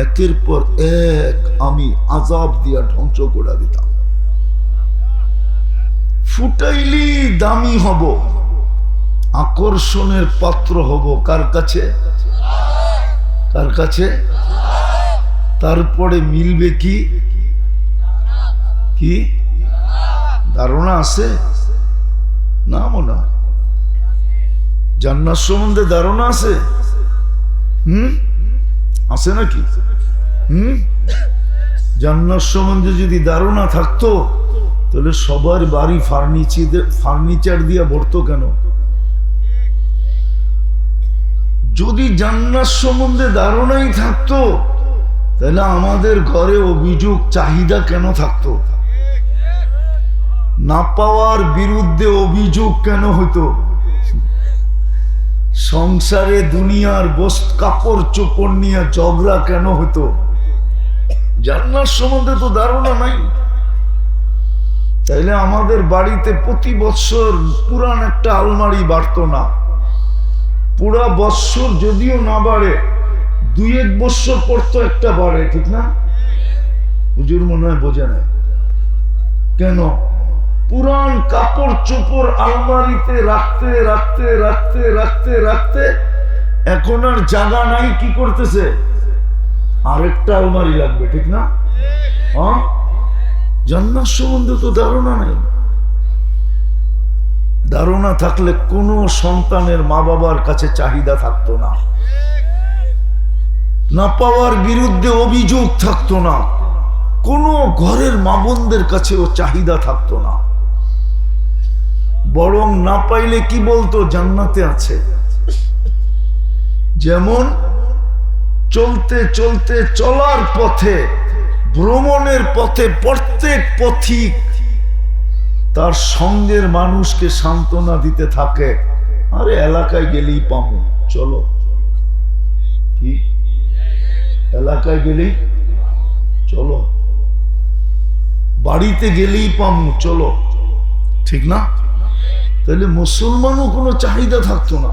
একের পর এক আমি আযাব দিয়া ধ্বংস করে দিতাম। ফুটাইলি দামি হব, আকর্ষণের পাত্র হব কার কাছে? কার কাছে? তারপরে মিলবে কি? কি ধারণা আছে না? মনে হয় জান্নাত সম্বন্ধে ধারণা আছে? আছে নাকি? জান্নাত সম্বন্ধে যদি ধারণা থাকতো তাহলে সবার বাড়ি ফার্নিচার দিয়ে ভরতো কেন? যদি জান্নাত সম্বন্ধে ধারণাই থাকতো তাহলে আমাদের ঘরে অভিযোগ চাহিদা কেন থাকতো? না পাওয়ার বিরুদ্ধে অভিযোগ কেন হতো? সংসারে দুনিয়ার কাপড় চোপড় নিয়ে ঝগড়া কেন হতো? জান্নাত সম্বন্ধে তো ধারণা নাই। তাইলে আমাদের বাড়িতে প্রতি বছর পুরান একটা আলমারি বাড়তো না। পুরা বৎসর যদিও না বাড়ে, 2-1 বছর পর তো একটা বাড়ে, ঠিক না? হুজুর মনে হয় বোঝে না কেন? পুরান কাপড় চোপড় আলমারিতে রাখতে রাখতে রাখতে রাখতে রাখতে এখন আর জায়গা নাই, কি করতেছে? আরেকটা আলমারি লাগবে, ঠিক না? হ্যাঁ, জান্নাত সম্বন্ধে তো ধারণা নাই। ধারণা থাকলে কোনো সন্তানের মা বাবার কাছে চাহিদা থাকতো না, না পাওয়ার বিরুদ্ধে অভিযোগ থাকতো না, কোনো ঘরের মা বোনদের কাছেও চাহিদা থাকতো না। বরং না পাইলে কি বলতো? জান্নাতে আছে। যেমন চলতে চলতে চলার পথে, ভ্রমণের পথে প্রত্যেক পথিক তার সঙ্গের মানুষকে সান্ত্বনা দিতে থাকে, আরে এলাকায় গেলেই পামু, চলো। কি এলাকায় গেলেই চলো, বাড়িতে গেলেই পামু, চলো, ঠিক না? তাহলে মুসলমানও কোনো চাহিদা থাকতো না,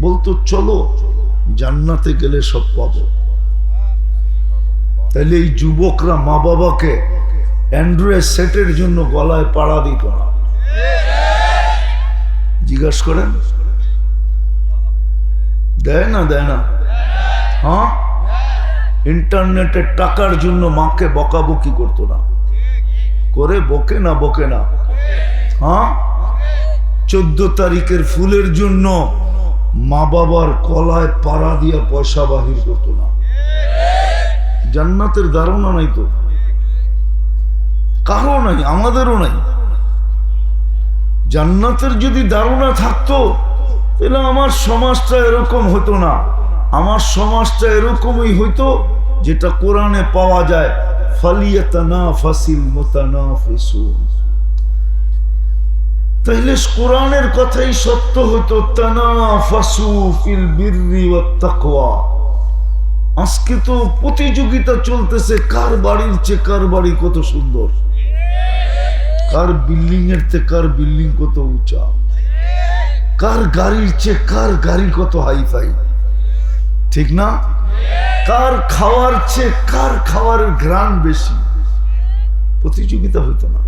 বলতো চলো, জান্নাতে গেলে সব পাবো। তাহলে এই যুবকরা মা বাবাকে অ্যান্ড্রয়েড সেটের জন্য গলায় পাড়া দিত না। জিজ্ঞাসা করেন, দেয় না? দেয় না? হ্যাঁ, ইন্টারনেটের টাকার জন্য মাকে বকাবকি করতো না, করে? বকে না? বকে না? হ্যাঁ, 14 তারিখের ফুলের জন্য মা বাবার কলায় পাড়া দিয়া পয়সা বাহির করতো না। জান্নাতের ধারণা নাই তো, কারো নাই, আমাদেরও নাই। জান্নাতের যদি ধারণা থাকতো তাহলে আমার সমাজটা এরকম হতো না। আমার সমাজটা এরকমই হইতো যেটা কোরআনে পাওয়া যায়, ফালিয়াতানাফাসিল মুতানাফিসুন। তাইলে কোরআনের কথাই সত্য হতো, তানাফাসু ফিল বিররি ওয়াত তাকওয়া। আজকে তো প্রতিযোগিতা চলতেছে, কার বাড়ির চেয়ে কার বাড়ি কত সুন্দর, কার বিল্ডিং এর চেয়ে কার বিল্ডিং কত উঁচা, কার গাড়ির চেয়ে কার গাড়ি কত হাইফাই, ঠিক না? কার খাওয়ার চেয়ে কার খাওয়ারের ঘ্রাণ বেশি। প্রতিযোগিতা হইতো না।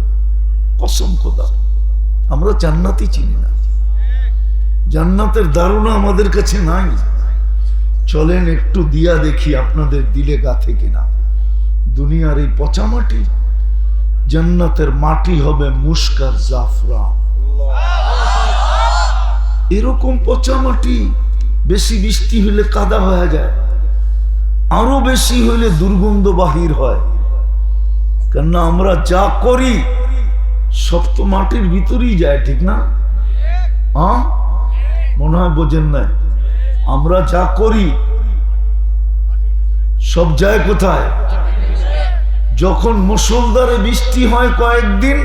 কসম খোদা, আমরা জান্নাতই চিনি না, জান্নাতের ধারণা আমাদের কাছে নাই। চলেন একটু দিয়া দেখি আপনাদের দিলে গাথে কিনা। দুনিয়ার এই পচা মাটি, জান্নাতের মাটি হবে মুস্কার জাফরান। এরকম পচা মাটি বেশি বৃষ্টি হইলে কাদা হয়ে যায়, আরো বেশি হইলে দুর্গন্ধ বাহির হয়। কেননা আমরা যা করি সব তো মাটির ভিতরেই যায়, ঠিক না? হ্যাঁ, মনে হয় বোঝেন না। আমরা যা করি সব যায় কোথায়? যখন মুষলধারে বৃষ্টি হয় কয়েকদিন,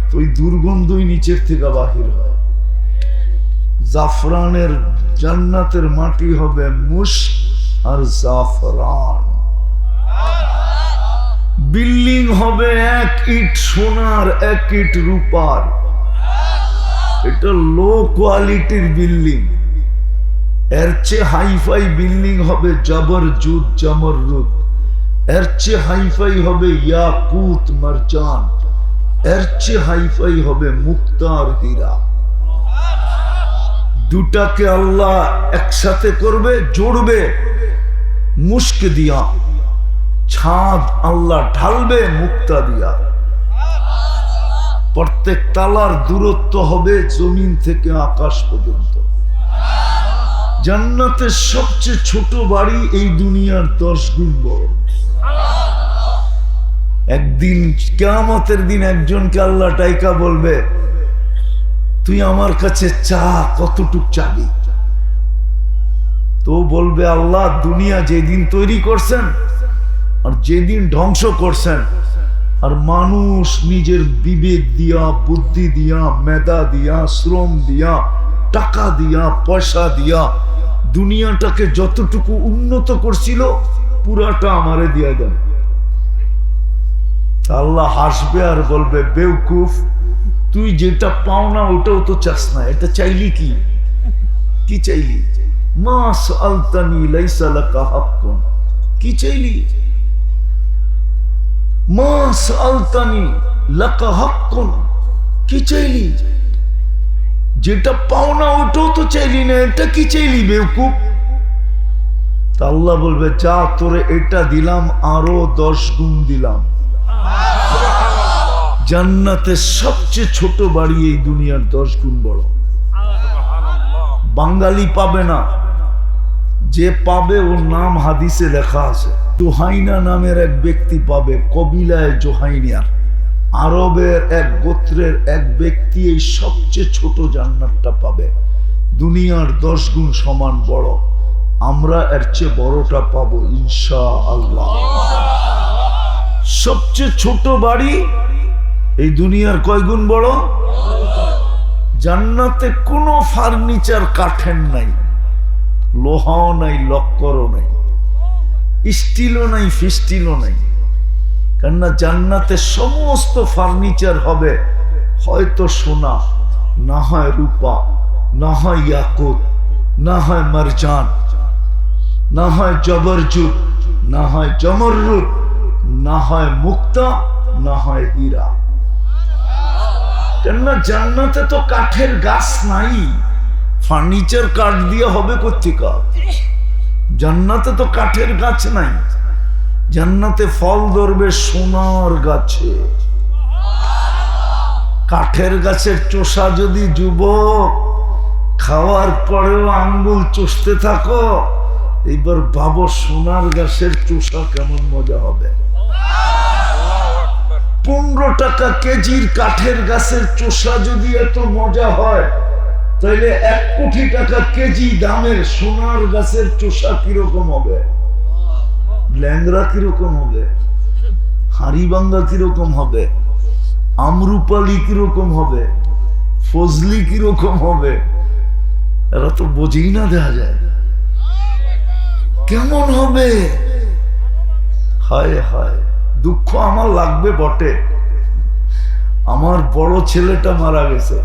তো ওই দুর্গন্ধই নিচের থেকে বাহির হয়। জাফরানের জান্নাতের মাটি হবে মুশক আর জাফরান। বিল্ডিং হবে 1 ইট সোনার, 1 ইট রূপার। এটা লো কোয়ালিটির বিল্ডিং। এর চেয়ে হাইফাই বিল্ডিং হবে জবরজুদ জমররুদ, এর চেয়ে হাইফাই হবে ইয়াকুত মারজান, এর চেয়ে হাইফাই হবে মুক্তার হীরা। দুটাকে আল্লাহ একসাথে করবে, জোড়বে মুস্ক দিয়া, ছাদ আল্লাহ ঢালবে মুক্তা দিয়া। প্রত্যেক তালার দূরত্ব হবে জমিন থেকে আকাশ পর্যন্ত। জান্নাতের সবচেয়ে ছোট বাড়ি এই দুনিয়ার 10 গুণ বড়। একদিন কিয়ামতের দিন একজনকে আল্লাহ টাইকা বলবে, তুই আমার কাছে চা, কতটুক চাবি? তো বলবে, আল্লাহ দুনিয়া যেদিন তৈরি করছেন আর যেদিন ধ্বংস করছেন, আর মানুষ নিজের বিবেক দিয়া, বুদ্ধি দিয়া, মেধা দিয়া, শ্রম দিয়া, টাকা দিয়া, পয়সা দিয়া দুনিয়াটাকে যতটুকু উন্নত করছিল পুরাটা আমারে দিয়া দেন। আল্লাহ হাসবে আর বলবে, বেউকুফ, তুই যেটা পাও না ওটাও তো চাস না, এটা চাইলি কি? কি চাইলি? মা সালতানি লাইসা লাকা হাক্কুন, কি চাইলি? মা সালতানি লাকা হাক্কুন, কি চাইলি? যেটা পাও না ওটাও তো চাইলি না, এটা কি চাইলি বেউকুফ? তা আল্লাহ বলবে, যা তোরে এটা দিলাম আরো 10 গুণ দিলাম। জান্নাতের সবচেয়ে ছোট বাড়ি এই দুনিয়ার 10 গুণ বড়। বাঙালি পাবে না, যে পাবে ওর নাম হাদিসে লেখা আছে। জোহাইনা নামের এক ব্যক্তি পাবে, কবিলায় জোহাইনিয়ার, আরবের এক গোত্রের এক ব্যক্তি এই সবচেয়ে ছোট জান্নাতটা পাবে। দুনিয়ার 10 গুণ সমান বড়। আমরা এর চেয়ে বড়টা পাবো ইনশাআল্লাহ। সবচেয়ে ছোট বাড়ি এই দুনিয়ার কয় গুণ বড়? জান্নাতে কোনো ফার্নিচার কাঠের নাই, লোহাও নাই, লক্করও নাই, স্টিলও নাই, ফিস্টিলও নাই। কেননা জান্নাতে সমস্ত ফার্নিচার হবে হয়তো সোনা, না হয় রূপা, না হয় ইয়াকুত, না হয় মারজান, না হয় জবরজুত, না হয় জমররুত, না হয় মুক্তা, না হয় হীরা। কেননা জান্নাতে তো কাঠের গাছ নাই, ফার্নিচার কাঠ দিয়ে হবে কোত্থেকে? জান্নাতে তো কাঠের গাছ নাই। জান্নাতে ফল ধরবে সোনার গাছে। কাঠের গাছের চোষা যদি যুবক খাওয়ার পরেও আঙ্গুল চষতে থাকো, এবার ভাবো সোনার গাছের চোষা কেমন মজা হবে। 15 টাকা কেজির কাঠের গাছের চোষা যদি এত মজা হয়, তাহলে 1 কোটি টাকা কেজি দামের সোনার গাছের চোষা কিরকম হবে? ল্যাংরা কিরকম হবে? হাড়িভাঙ্গা কিরকম হবে? আমরুপালি কিরকম হবে? ফজলি কিরকম হবে? এরা তো বোঝেই না, দেখা যায় কেমন হবে। হায় হায়, দুঃখ আমার লাগবে বটে। আমার বড় ছেলেটা মারা গেছে,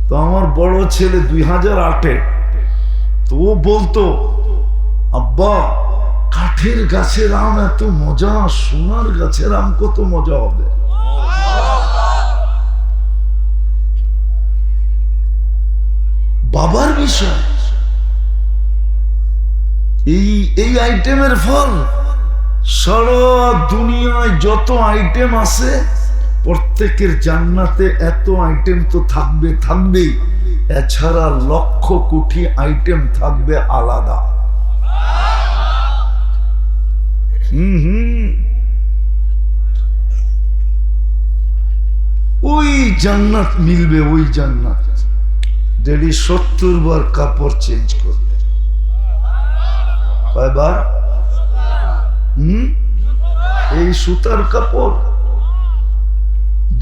তো আমার বড় ছেলে 2008-এ তো বলতো, আব্বা কাঠের গাছের আম এত মজা, সোনার গাছের আম কত মজা হবে। বাবার বিষয়। এই আইটেমের ফল সারা দুনিয়ায় যত আইটেম আছে, প্রত্যেকের জান্নাতে এত আইটেম তো থাকবেই। এছাড়া লক্ষ কোটি আইটেম থাকবে আলাদা। ওই জান্নাত মিলবে, ওই জান্নাত ডেলি 70 বার কাপড় চেঞ্জ করবে। কয়বার? এই সুতার কাপড়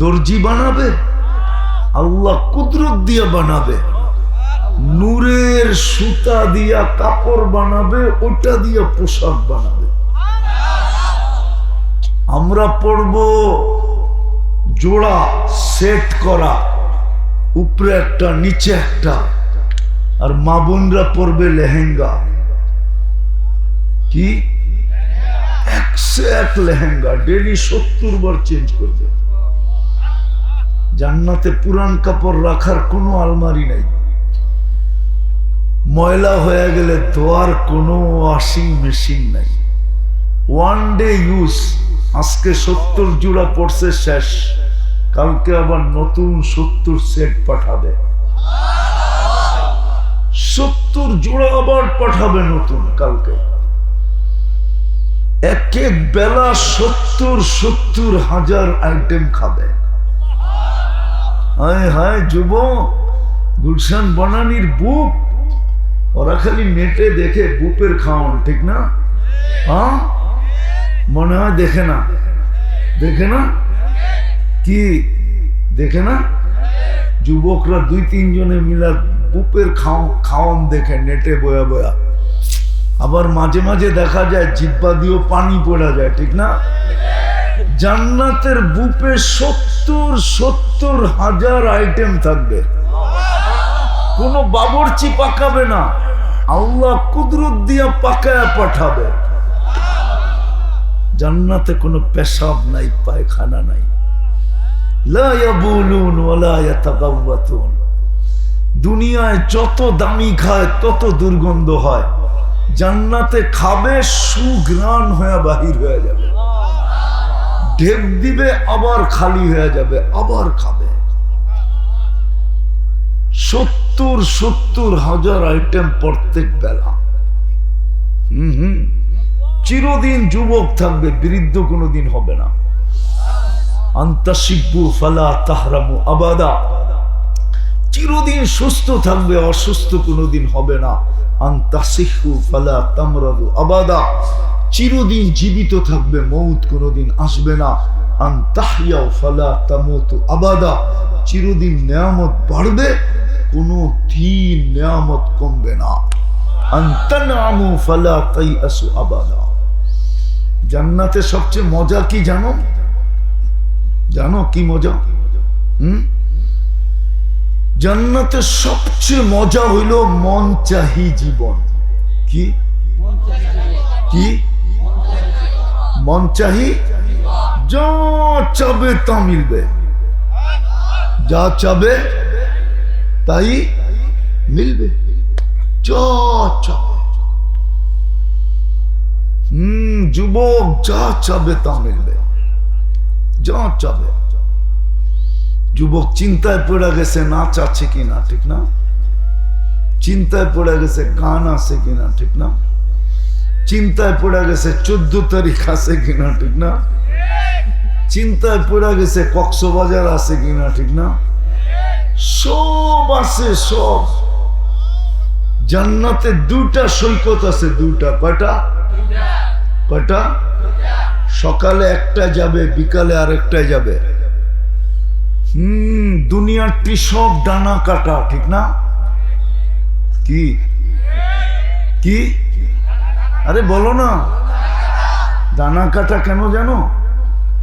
দর্জি বানাবে, আল্লাহ কুদরত দিয়ে বানাবে। নূরের সুতা দিয়া কাপড় বানাবে, ওটা দিয়ে পোশাক বানাবে। আমরা পরব জোড়া সেট করা, উপরে একটা নিচে একটা, আর মা বোনরা পরবে লেহেঙ্গা। কি 101 লেহেঙ্গা ডেলি 70 বার চেঞ্জ করবে। জান্নাতে পুরান কাপড় রাখার কোনো আলমারি নাই। ময়লা হয়ে গেলে ধোয়ার কোনো ওয়াশিং মেশিন নাই। 1 ডে ইউজ। আজকে 70 জোড়া পড়ছে, শেষ। কালকে আবার নতুন 70 সেট পাঠাবে। 70 জোড়া আবার পাঠাবে নতুন কালকে। এক এক বেলা 70 হাজার আইটেম খাবে। হায় হায় যুবক, গুলশান বনানীর বুক, ওরা খালি নেটে দেখে বুপের খাওয়ান, ঠিক না? হ্যাঁ, মনে হয় দেখে না? দেখে না কি? দেখে না? যুবকরা 2-3 জনে মিলা বুপের খাওয়ান দেখে নেটে বয়া বয়া। আবার মাঝে মাঝে দেখা যায় জিব্বা দিয়েও পানি পড়া যায়, ঠিক না? জান্নাতের বুপে 70 হাজার আইটেম থাকবে। কোনো বাবুর্চি পাকাবে না, আল্লাহ কুদরত দিয়া পাকায়া পাঠাবে। জান্নাতে কোনো পেশাব নাই, পায়খানা নাই। লা ইয়াবুলুন ওয়ালা ইয়াতাগাওয়াতুন। দুনিয়ায় যত দামি খায় তত দুর্গন্ধ হয়, জান্নাতে খাবে সুঘ্রাণ হয়ে বাহির হয়ে যাবে। ঢেক দিবে আবার খালি হয়ে যাবে, আবার খাবে। 70 হাজার আইটেম প্রত্যেক বেলা। চিরদিন যুবক থাকবে, বৃদ্ধ কোনোদিন হবে না। আন্তাশিব্বু ফালা তাহরামু আবাদা। চিরদিন সুস্থ থাকবে, অসুস্থ কোনোদিন হবে না। আন্তাসিহু ফালা তামরাদু আবাদা। চিরদিন জীবিত থাকবে, মৌত কোনোদিন আসবে না। আনতাহইয়াউ ফালা তামুতু আবাদা। চিরদিন নেয়ামত বাড়বে, কোনো দিন নেয়ামত কমবে না। আনতানামু ফালা তাইয়াসু আবাদা। জান্নাতে সবচেয়ে মজা কি জানো? জানো কি মজা? জান্নাতে সবচেয়ে মজা হইল মন চাহি জীবন। কি কি? মন চাহি, যা চাবে তা মিলবে, যা চাবে তাই মিলবে, যা চাবে। যুবক, যা চাবে তা মিলবে, যা চাবে। যুবক চিন্তায় পড়ে গেছে, নাচ আছে কিনা, ঠিক না? চিন্তায় পড়ে গেছে গান আছে কিনা, ঠিক না? চিন্তায় পড়ে গেছে 14 তারিখ আছে কিনা, ঠিক না? চিন্তায় পড়ে গেছে কক্সবাজার আছে কিনা, ঠিক না? সব আছে, সব। জান্নাতে 2টা সৈকত আছে, 2টা। কয়টা? কয়টা? সকালে একটা যাবে, বিকালে আরেকটা যাবে। দুনিয়ারটি সব ডানা কাটা, ঠিক না? কি কি? আরে বলো না। ডানা কাটা কেন জানো?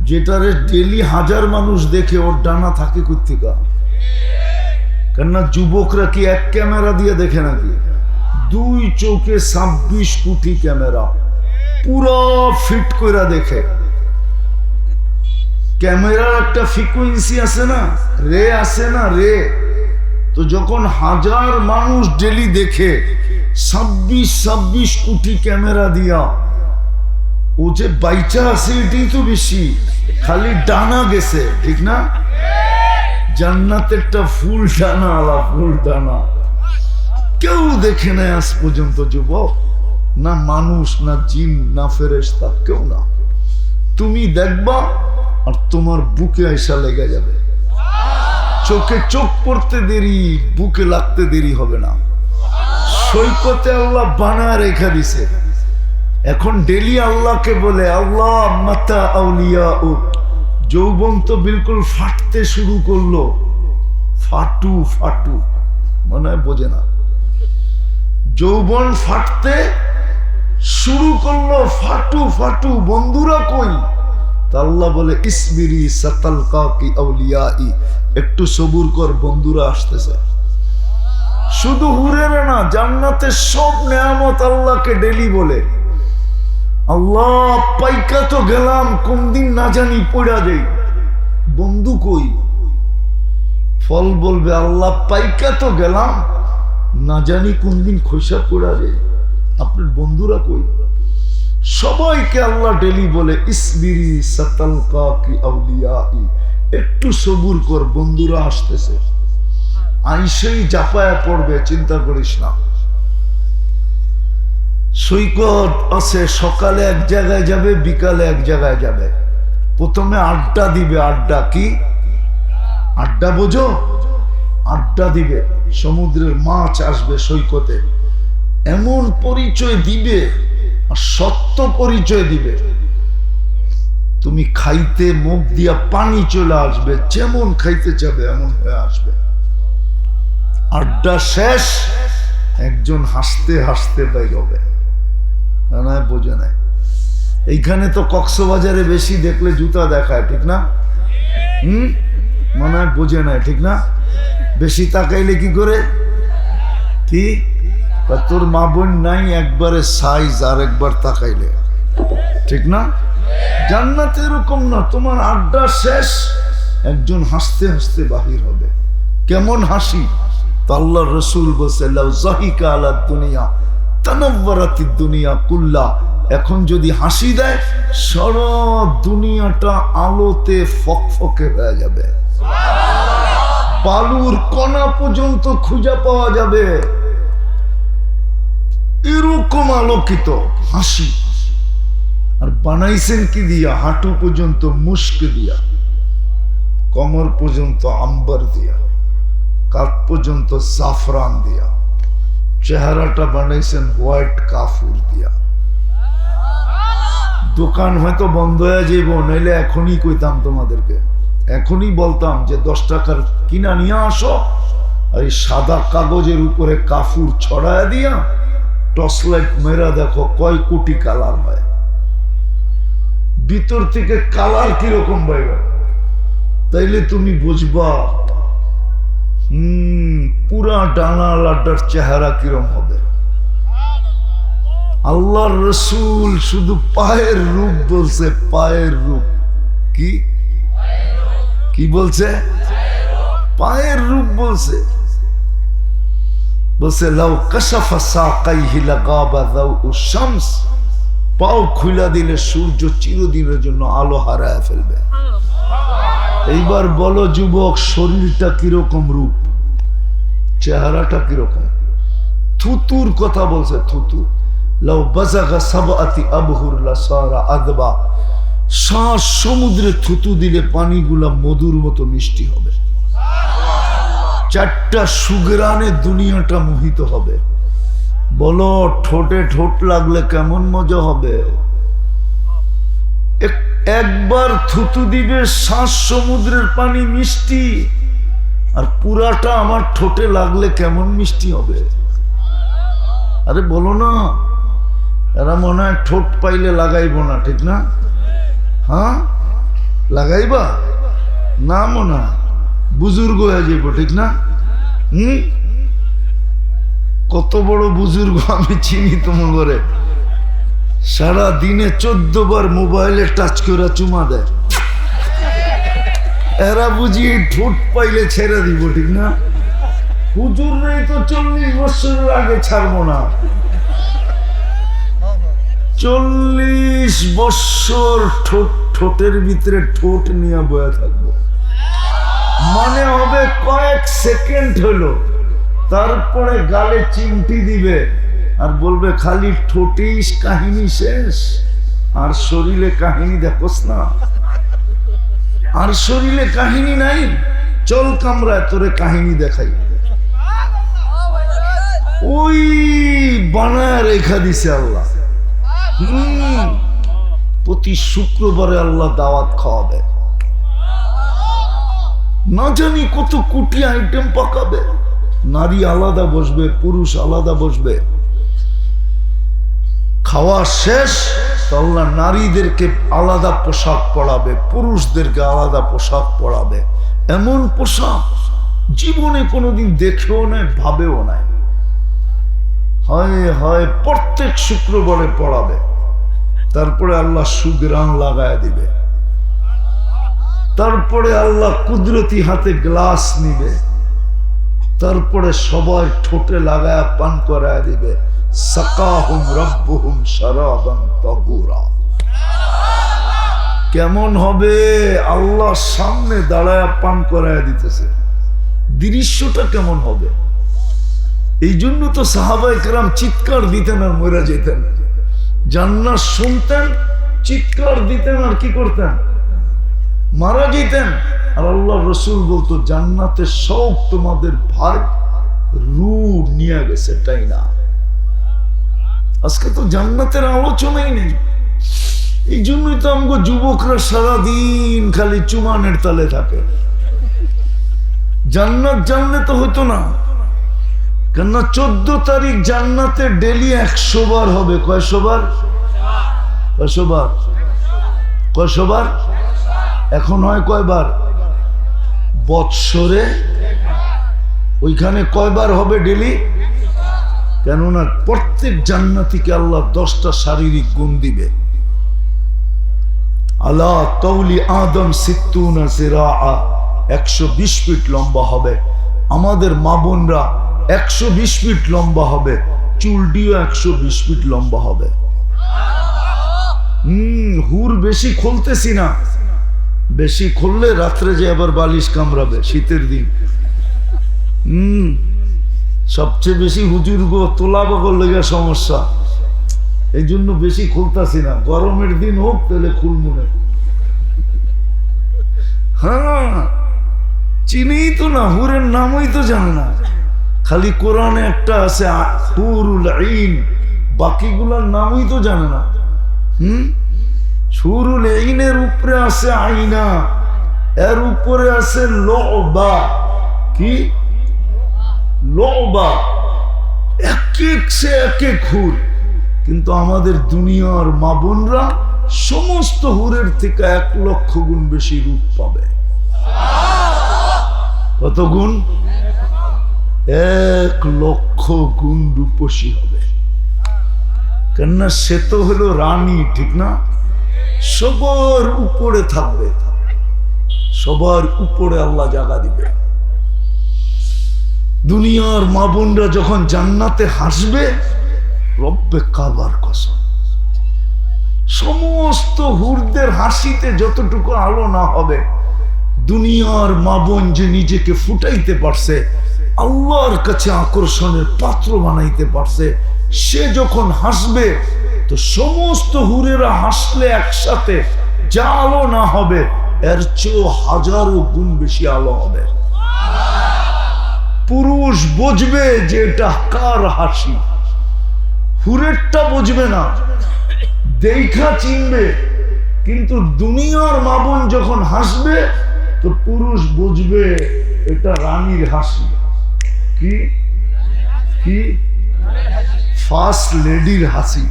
যেটারে ডেলি 1000 মানুষ দেখে, ওর ডানা থাকে কোত্থেকে? কেননা যুবকরা কি এক ক্যামেরা দিয়ে দেখে নাকি? 2 চোখে 26 কোটি ক্যামেরা পুরো ফিট করে দেখে। ক্যামেরার একটা ফ্রিকোয়েন্সি আছে না, রে আছে না, রে। তো যখন 1000 মানুষ ডেলি দেখে, 26 কোটি ক্যামেরা দিয়া, ও যে বাইচা আছে এটাই তো বেশি, খালি ডানা গেছে, ঠিক না? জান্নাতেরটা ফুল ডানা আলা, ফুল ডানা। কেউ দেখে নাই আজ পর্যন্ত যুবক, না মানুষ, না জিন, না ফেরেশতা, কেউ না। তুমি দেখবা আর তোমার বুকে আইসা লেগে যাবে। চোখে চোখ পড়তে দেরি, বুকে লাগতে দেরি হবে না। সৈকতে আল্লাহ বানায় রেখা দিছে। এখন ডেলি আল্লাহকে বলে, আল্লাহ মাতা আউলিয়া ও। যৌবন তো বিলকুল ফাটতে শুরু করলো, ফাটু ফাটু, মনে হয় বোঝে না। যৌবন ফাটতে শুরু করলো, ফাটু ফাটু। বন্ধুরা কই? আল্লাহ বলে, ইসবিরি সাতালকা কি আউলিয়াই। একটু সবুর কর, বন্ধুরা আসতেছে। শুধু হুরেরা না, জান্নাতে সব নেয়ামত আল্লাহকে ডেলি বলে, আল্লাহ পাইকা তো গেলাম, কোন দিন না জানি পড়া যাই। বন্ধু কই? ফল বলবে, আল্লাহ পাইকা তো গেলাম, না জানি কোন দিন খোসা পড়া যায়। আপনার বন্ধুরা কই? সবাইকে আল্লাহ ডেলি বলে, ইসবিরি সাতালকা কি আউলিয়াই। একটু সবুর কর, বন্ধুরা আসতেছে। আইসেই জাপায়া পড়বে, চিন্তা করিস না। সৈকত আছে, সকালে এক জায়গায় যাবে, বিকালে এক জায়গায় যাবে। প্রথমে আড্ডা দিবে। আড্ডা কি? আড্ডা বোঝো? আড্ডা দিবে। সমুদ্রের মাছ আসবে সৈকতে, এমন পরিচয় দিবে আর সত্য পরিচয় দিবে, তুমি খাইতে মুখ দিয়া পানি চলে আসবে, যেমন খাইতে চাবে এমন হয়ে আসবে। আড্ডা শেষ, একজন হাসতে হাসতে বের হবে। না বোঝে নাই। এইখানে তো কক্সবাজারে বেশি দেখলে জুতা দেখায়, ঠিক না? মনে হয় বোঝে নাই, ঠিক না? বেশি তাকাইলে কি করে? কি তোর মা বোন নাই একবারে সাইজ, আর একবার তাকাইলে, ঠিক না? জান্নাতে এরকম না, তোমার আড্ডা শেষ, একজন হাসতে হাসতে বাহির হবে। কেমন হাসি? আল্লাহ রসুল বলছে, লাউ যাহিকা আলা দুনিয়া তানাওয়ারাতিদ দুনিয়া কুল্লা। এখন যদি হাসি দেয়, সারা দুনিয়াটা আলোতে ফকফকে হয়ে যাবে, বালুর কণা পর্যন্ত খুঁজে পাওয়া যাবে, এরকম আলোকিত হাসি। আর বানাইছেন কি দিয়া? হাঁটু পর্যন্ত মুস্ক দিয়া, কোমর পর্যন্ত আম্বার দিয়া, কাঁধ পর্যন্ত জাফরান দিয়া, চেহারাটা বানাইছেন হোয়াইট কাফুর দিয়া। দোকান হয়তো বন্ধ হয়ে যাইব, নাইলে এখনই কইতাম তোমাদেরকে, এখনই বলতাম যে 10 টাকার কিনা নিয়ে আসো, আর এই সাদা কাগজের উপরে কাফুর ছড়ায় দিয়া টর্চ লাইট মেরা দেখো কয় কোটি কালার হয়, ভিতর থেকে কালার কিরকম বাইরে, তাইলে তুমি বুঝবা পুরা ডানা লাড্ডার চেহারা কিরম হবে। আল্লাহর রসুল শুধু পায়ের রূপ বলছে, পায়ের রূপ। কি কি বলছে? পায়ের রূপ বলছে। বলছে লাউ কাশাফা সাকাইহি লাগাবা যাউ শামস, পাও খুলে দিলে সূর্য চিরদিনের জন্য আলো হারায় ফেলবে। এইবার বলো যুবক, শরীরটা কিরকম, রূপ চেহারাটা কিরকম? থুতুর কথা বলছে, থুতু। লাউ বাজাগা সাবআতি আবহুর লাসারা আদবা, শ্বাস সমুদ্রে থুতু দিলে পানিগুলা মধুর মতো মিষ্টি হবে। 4টা সুগরানে দুনিয়াটা মোহিত হবে। বলো ঠোঁটে ঠোঁট লাগলে কেমন মজা হবে? একবার থুতু দিবে, শ্বাস সমুদ্রের পানি মিষ্টি, আর পুরাটা আমার ঠোঁটে লাগলে কেমন মিষ্টি হবে? আরে বলো না, এরা মনে হয় ঠোঁট পাইলে লাগাইব না, ঠিক না? হ্যাঁ লাগাইবা না, মনে হয় বুজুর্গ হয়ে যাইব, ঠিক না? কত বড় বুজুর্গ আমি চিনি তোমার ঘরে, সারা দিনে 14 বার মোবাইলে টাচ করে চুমা দেয়। এরা বুঝি ঠোঁট পাইলে ছেড়ে দিব, ঠিক না? হুজুর নেই তো 40 বছরের আগে ছাড়বো না। 40 বছর ঠোঁটের ভিতরে ঠোঁট নিয়ে বয়ে থাকবো, মনে হবে কয়েক সেকেন্ড হলো, তারপরে গালে চিমটি দিবে আর বলবে খালি ঠোঁটেই কাহিনী শেষ, আর শরীরে কাহিনী দেখোস না, আর শরীরে কাহিনী নাই। চল কামরায় তোরে কাহিনী দেখাই। ওই বানায় রেখা দিছে আল্লাহ। প্রতি শুক্রবারে আল্লাহ দাওয়াত খাওয়াবে, না জানি কত কোটি আইটেম পাকাবে। নারী আলাদা বসবে, পুরুষ আলাদা বসবে। খাওয়া শেষ, আল্লাহ নারীদেরকে আলাদা পোশাক পরাবে, পুরুষদেরকে আলাদা পোশাক পরাবে। এমন পোশাক জীবনে কোনোদিন দেখেও নাই, ভাবেও নাই। হয় হয় প্রত্যেক শুক্রবারে পড়াবে, তারপরে আল্লাহ সুগ্রাণ লাগায় দিবে, তারপরে আল্লাহ কুদরতি হাতে গ্লাস নিবে, তারপরে সবাই ঠোঁটে লাগায় পান করায় দিবে। সাকাহুম রাব্বুহুম শারাবান তাহুরা। কেমন হবে? আল্লাহ সামনে দাঁড়ায় পান করায় দিতেছে, দৃশ্যটা কেমন হবে? এই জন্য তো সাহাবায়ে কেরাম চিৎকার দিতেন আর মরে যেতেন। জান্নাত শুনতেন, চিৎকার দিতেন আর কি করতেন? মারা যেতেন। আর আল্লাহ রসুল বলতো জান্নাতের শৌক তোমাদের ভাই রূপ নিয়ে গেছে, তাই না? আজকে তো জান্নাতের আলোচনাই নেই। এই জন্যই তো আমগো যুবকরা সারাদিন খালি চুমানের তালে থাকে। জান্নাত জানলে তো হতো না, কেননা 14 তারিখ জান্নাতে ডেলি 100 বার হবে। কয়শো বার? কয়শো বার? কয়শো বার? এখন হয় কয়বার? বৎসরে ওইখানে কয়বার হবে ডেলি? কেননা প্রত্যেক জান্নাতীকে আল্লাহ 10টা শারীরিক গুণ দিবে। আলা তাওলি আদম 60 জিরাআ, 120 ফিট লম্বা হবে। আমাদের মা বোনরা 120 ফিট লম্বা হবে, চুলটিও 120 ফিট লম্বা হবে। হুর বেশি খুলতেছি না, বেশি খুললে রাত্রে যে আবার বালিশ কামড়াবে শীতের দিন। সবচেয়ে বেশি হুজুর গো তোলা বাগর লেগে সমস্যা, এই জন্য বেশি খুলতাছি না। গরমের দিন হোক তাহলে খুলমুনে। হ্যাঁ, চিনিই তো না, হুরের নামই তো জানে না। খালি কোরআনে একটা আছে হুরুল আইন, বাকিগুলার নামই তো জানে না। হুরুল আইনের উপরে আছে আইনা, এর উপরে আছে লবা। কি লবা? এক এক সে এক এক হুর। কিন্তু আমাদের দুনিয়ার মা বোনরা সমস্ত হুরের থেকে 1 লক্ষ গুণ বেশি রূপ পাবে। কত গুণ? 1 লক্ষ গুণ রূপসী হবে। কেননা সে তো হলো রানী, ঠিক না? সবার উপরে থাকবে, সবার উপরে আল্লাহ জায়গা দিবে। দুনিয়ার মা বোনরা যখন জান্নাতে হাসবে, রব্বে কাবার কসম, সমস্ত হুরদের হাসিতে যতটুকু আলো না হবে, দুনিয়ার মা বোন যে নিজেকে ফুটাইতে পারছে, আল্লাহর কাছে আকর্ষণের পাত্র বানাইতে পারছে, সে যখন হাসবে তো সমস্ত হুরেরা হাসলে একসাথে যা আলো না হবে এর চেয়েও 1000 গুণ বেশি আলো হবে। পুরুষ বুঝবে যে এটা কার হাসি, হুরেরটা বুঝবে না, দেখা চিনবে। কিন্তু দুনিয়ার মা বোন যখন হাসবে তো পুরুষ বুঝবে এটা রানীর হাসি। কি কি? ফার্স্ট লেডির হাসি।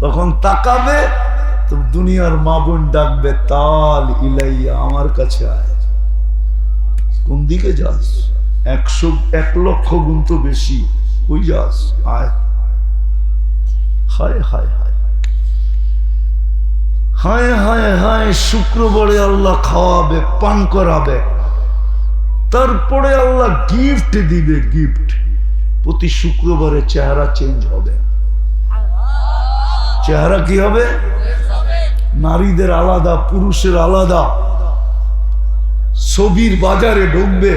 তখন তাকাবে তো দুনিয়ার মা বোন ডাকবে, তাল ইলাইয়া, আমার কাছে আয়। কোন দিকে যাস? 1 লক্ষ গুণ তো বেশি, কই যাস? আয়। হায় হায় হায় হায় হায় হায়। শুক্রবারে আল্লাহ খাওয়াবে, পান করাবে, তারপরে আল্লাহ গিফট দিবে। গিফট প্রতি শুক্রবারে চেহারা চেঞ্জ হবে। চেহারা কি হবে? নারীদের আলাদা, পুরুষের আলাদা। ছবির বাজারে ঢুকবে,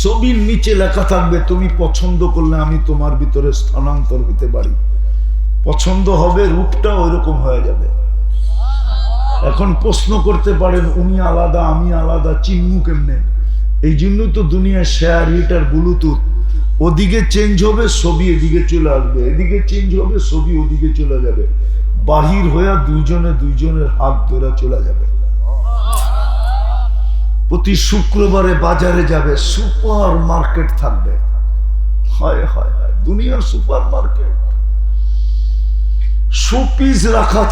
ছবির নিচে লেখা থাকবে তুমি পছন্দ করলে আমি তোমার ভিতরে স্থানান্তর হতে পারি। পছন্দ হবে, রূপটা ওইরকম হয়ে যাবে। এখন প্রশ্ন করতে পারেন উনি আলাদা আমি আলাদা, চিনমু কেমনে? এই জন্য তো দুনিয়ায় শেয়ার হিটার, ব্লুটুথ, ওদিকে চেঞ্জ হবে ছবি এদিকে চলে আসবে, এদিকে চেঞ্জ হবে ছবি ওদিকে চলে যাবে, বাহির হয়ে দুইজনের হাত ধরে চলে যাবে। প্রতি শুক্রবারে বাজারে যাবে, সুপার মার্কেট থাকবে। হায় হায় হায়, দুনিয়ার সুপার মার্কেট। শোপিস রাখা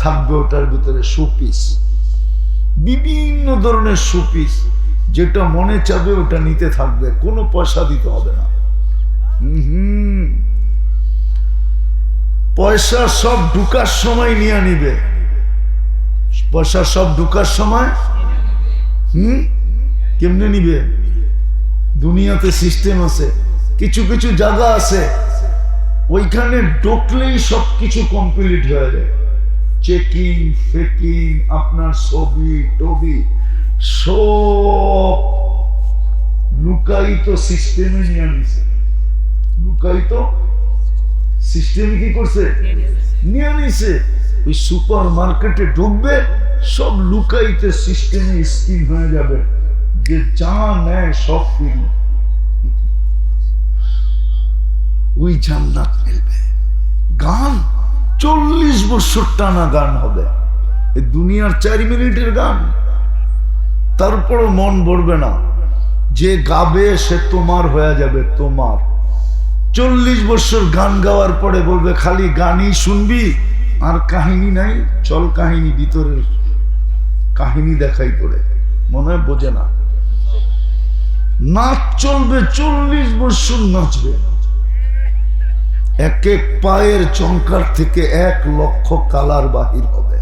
থাকবে ওটার ভিতরে, শোপিস, বিভিন্ন ধরনের শোপিস, যেটা মনে চাবে ওটা নিতে থাকবে, কোনো পয়সা দিতে হবে না। পয়সা সব ঢুকার সময় নিয়ে নিবে, পয়সা সব ঢুকার সময়। কেমনে নিবে? দুনিয়াতে সিস্টেম আছে, কিছু কিছু জায়গা আছে ওইখানে ঢুকলেই সবকিছু কমপ্লিট হয়ে যায়। চেকিং ফেকিং, আপনার ছবি টবি সব লুকায়িত সিস্টেমে নিয়ে নিছে। লুকায়িত সিস্টেমে কি করছে? নিয়ে নিছে। ওই সুপার মার্কেটে ঢুকবে, সব লুকায়িত সিস্টেমে স্কিম হয়ে যাবে, যে যা নেয় সব ফ্রি। ওই জান্নাত মিলবে। গান 40 বছর টানা গান হবে, এই দুনিয়ার 4 মিনিটের গান। তারপরও মন ভরবে না। যে গাবে সে তোমার হয়ে যাবে, তোমার। 40 বছর গান গাওয়ার পরে বলবে খালি গানই শুনবি, আর কাহিনী নাই। চল কাহিনী, ভিতরের কাহিনী দেখাই তোরে, মনে হয় বোঝে না। নাচ চলবে, 40 বছর নাচবে। এক এক পায়ের চমকার থেকে 1 লক্ষ কালার বাহির হবে।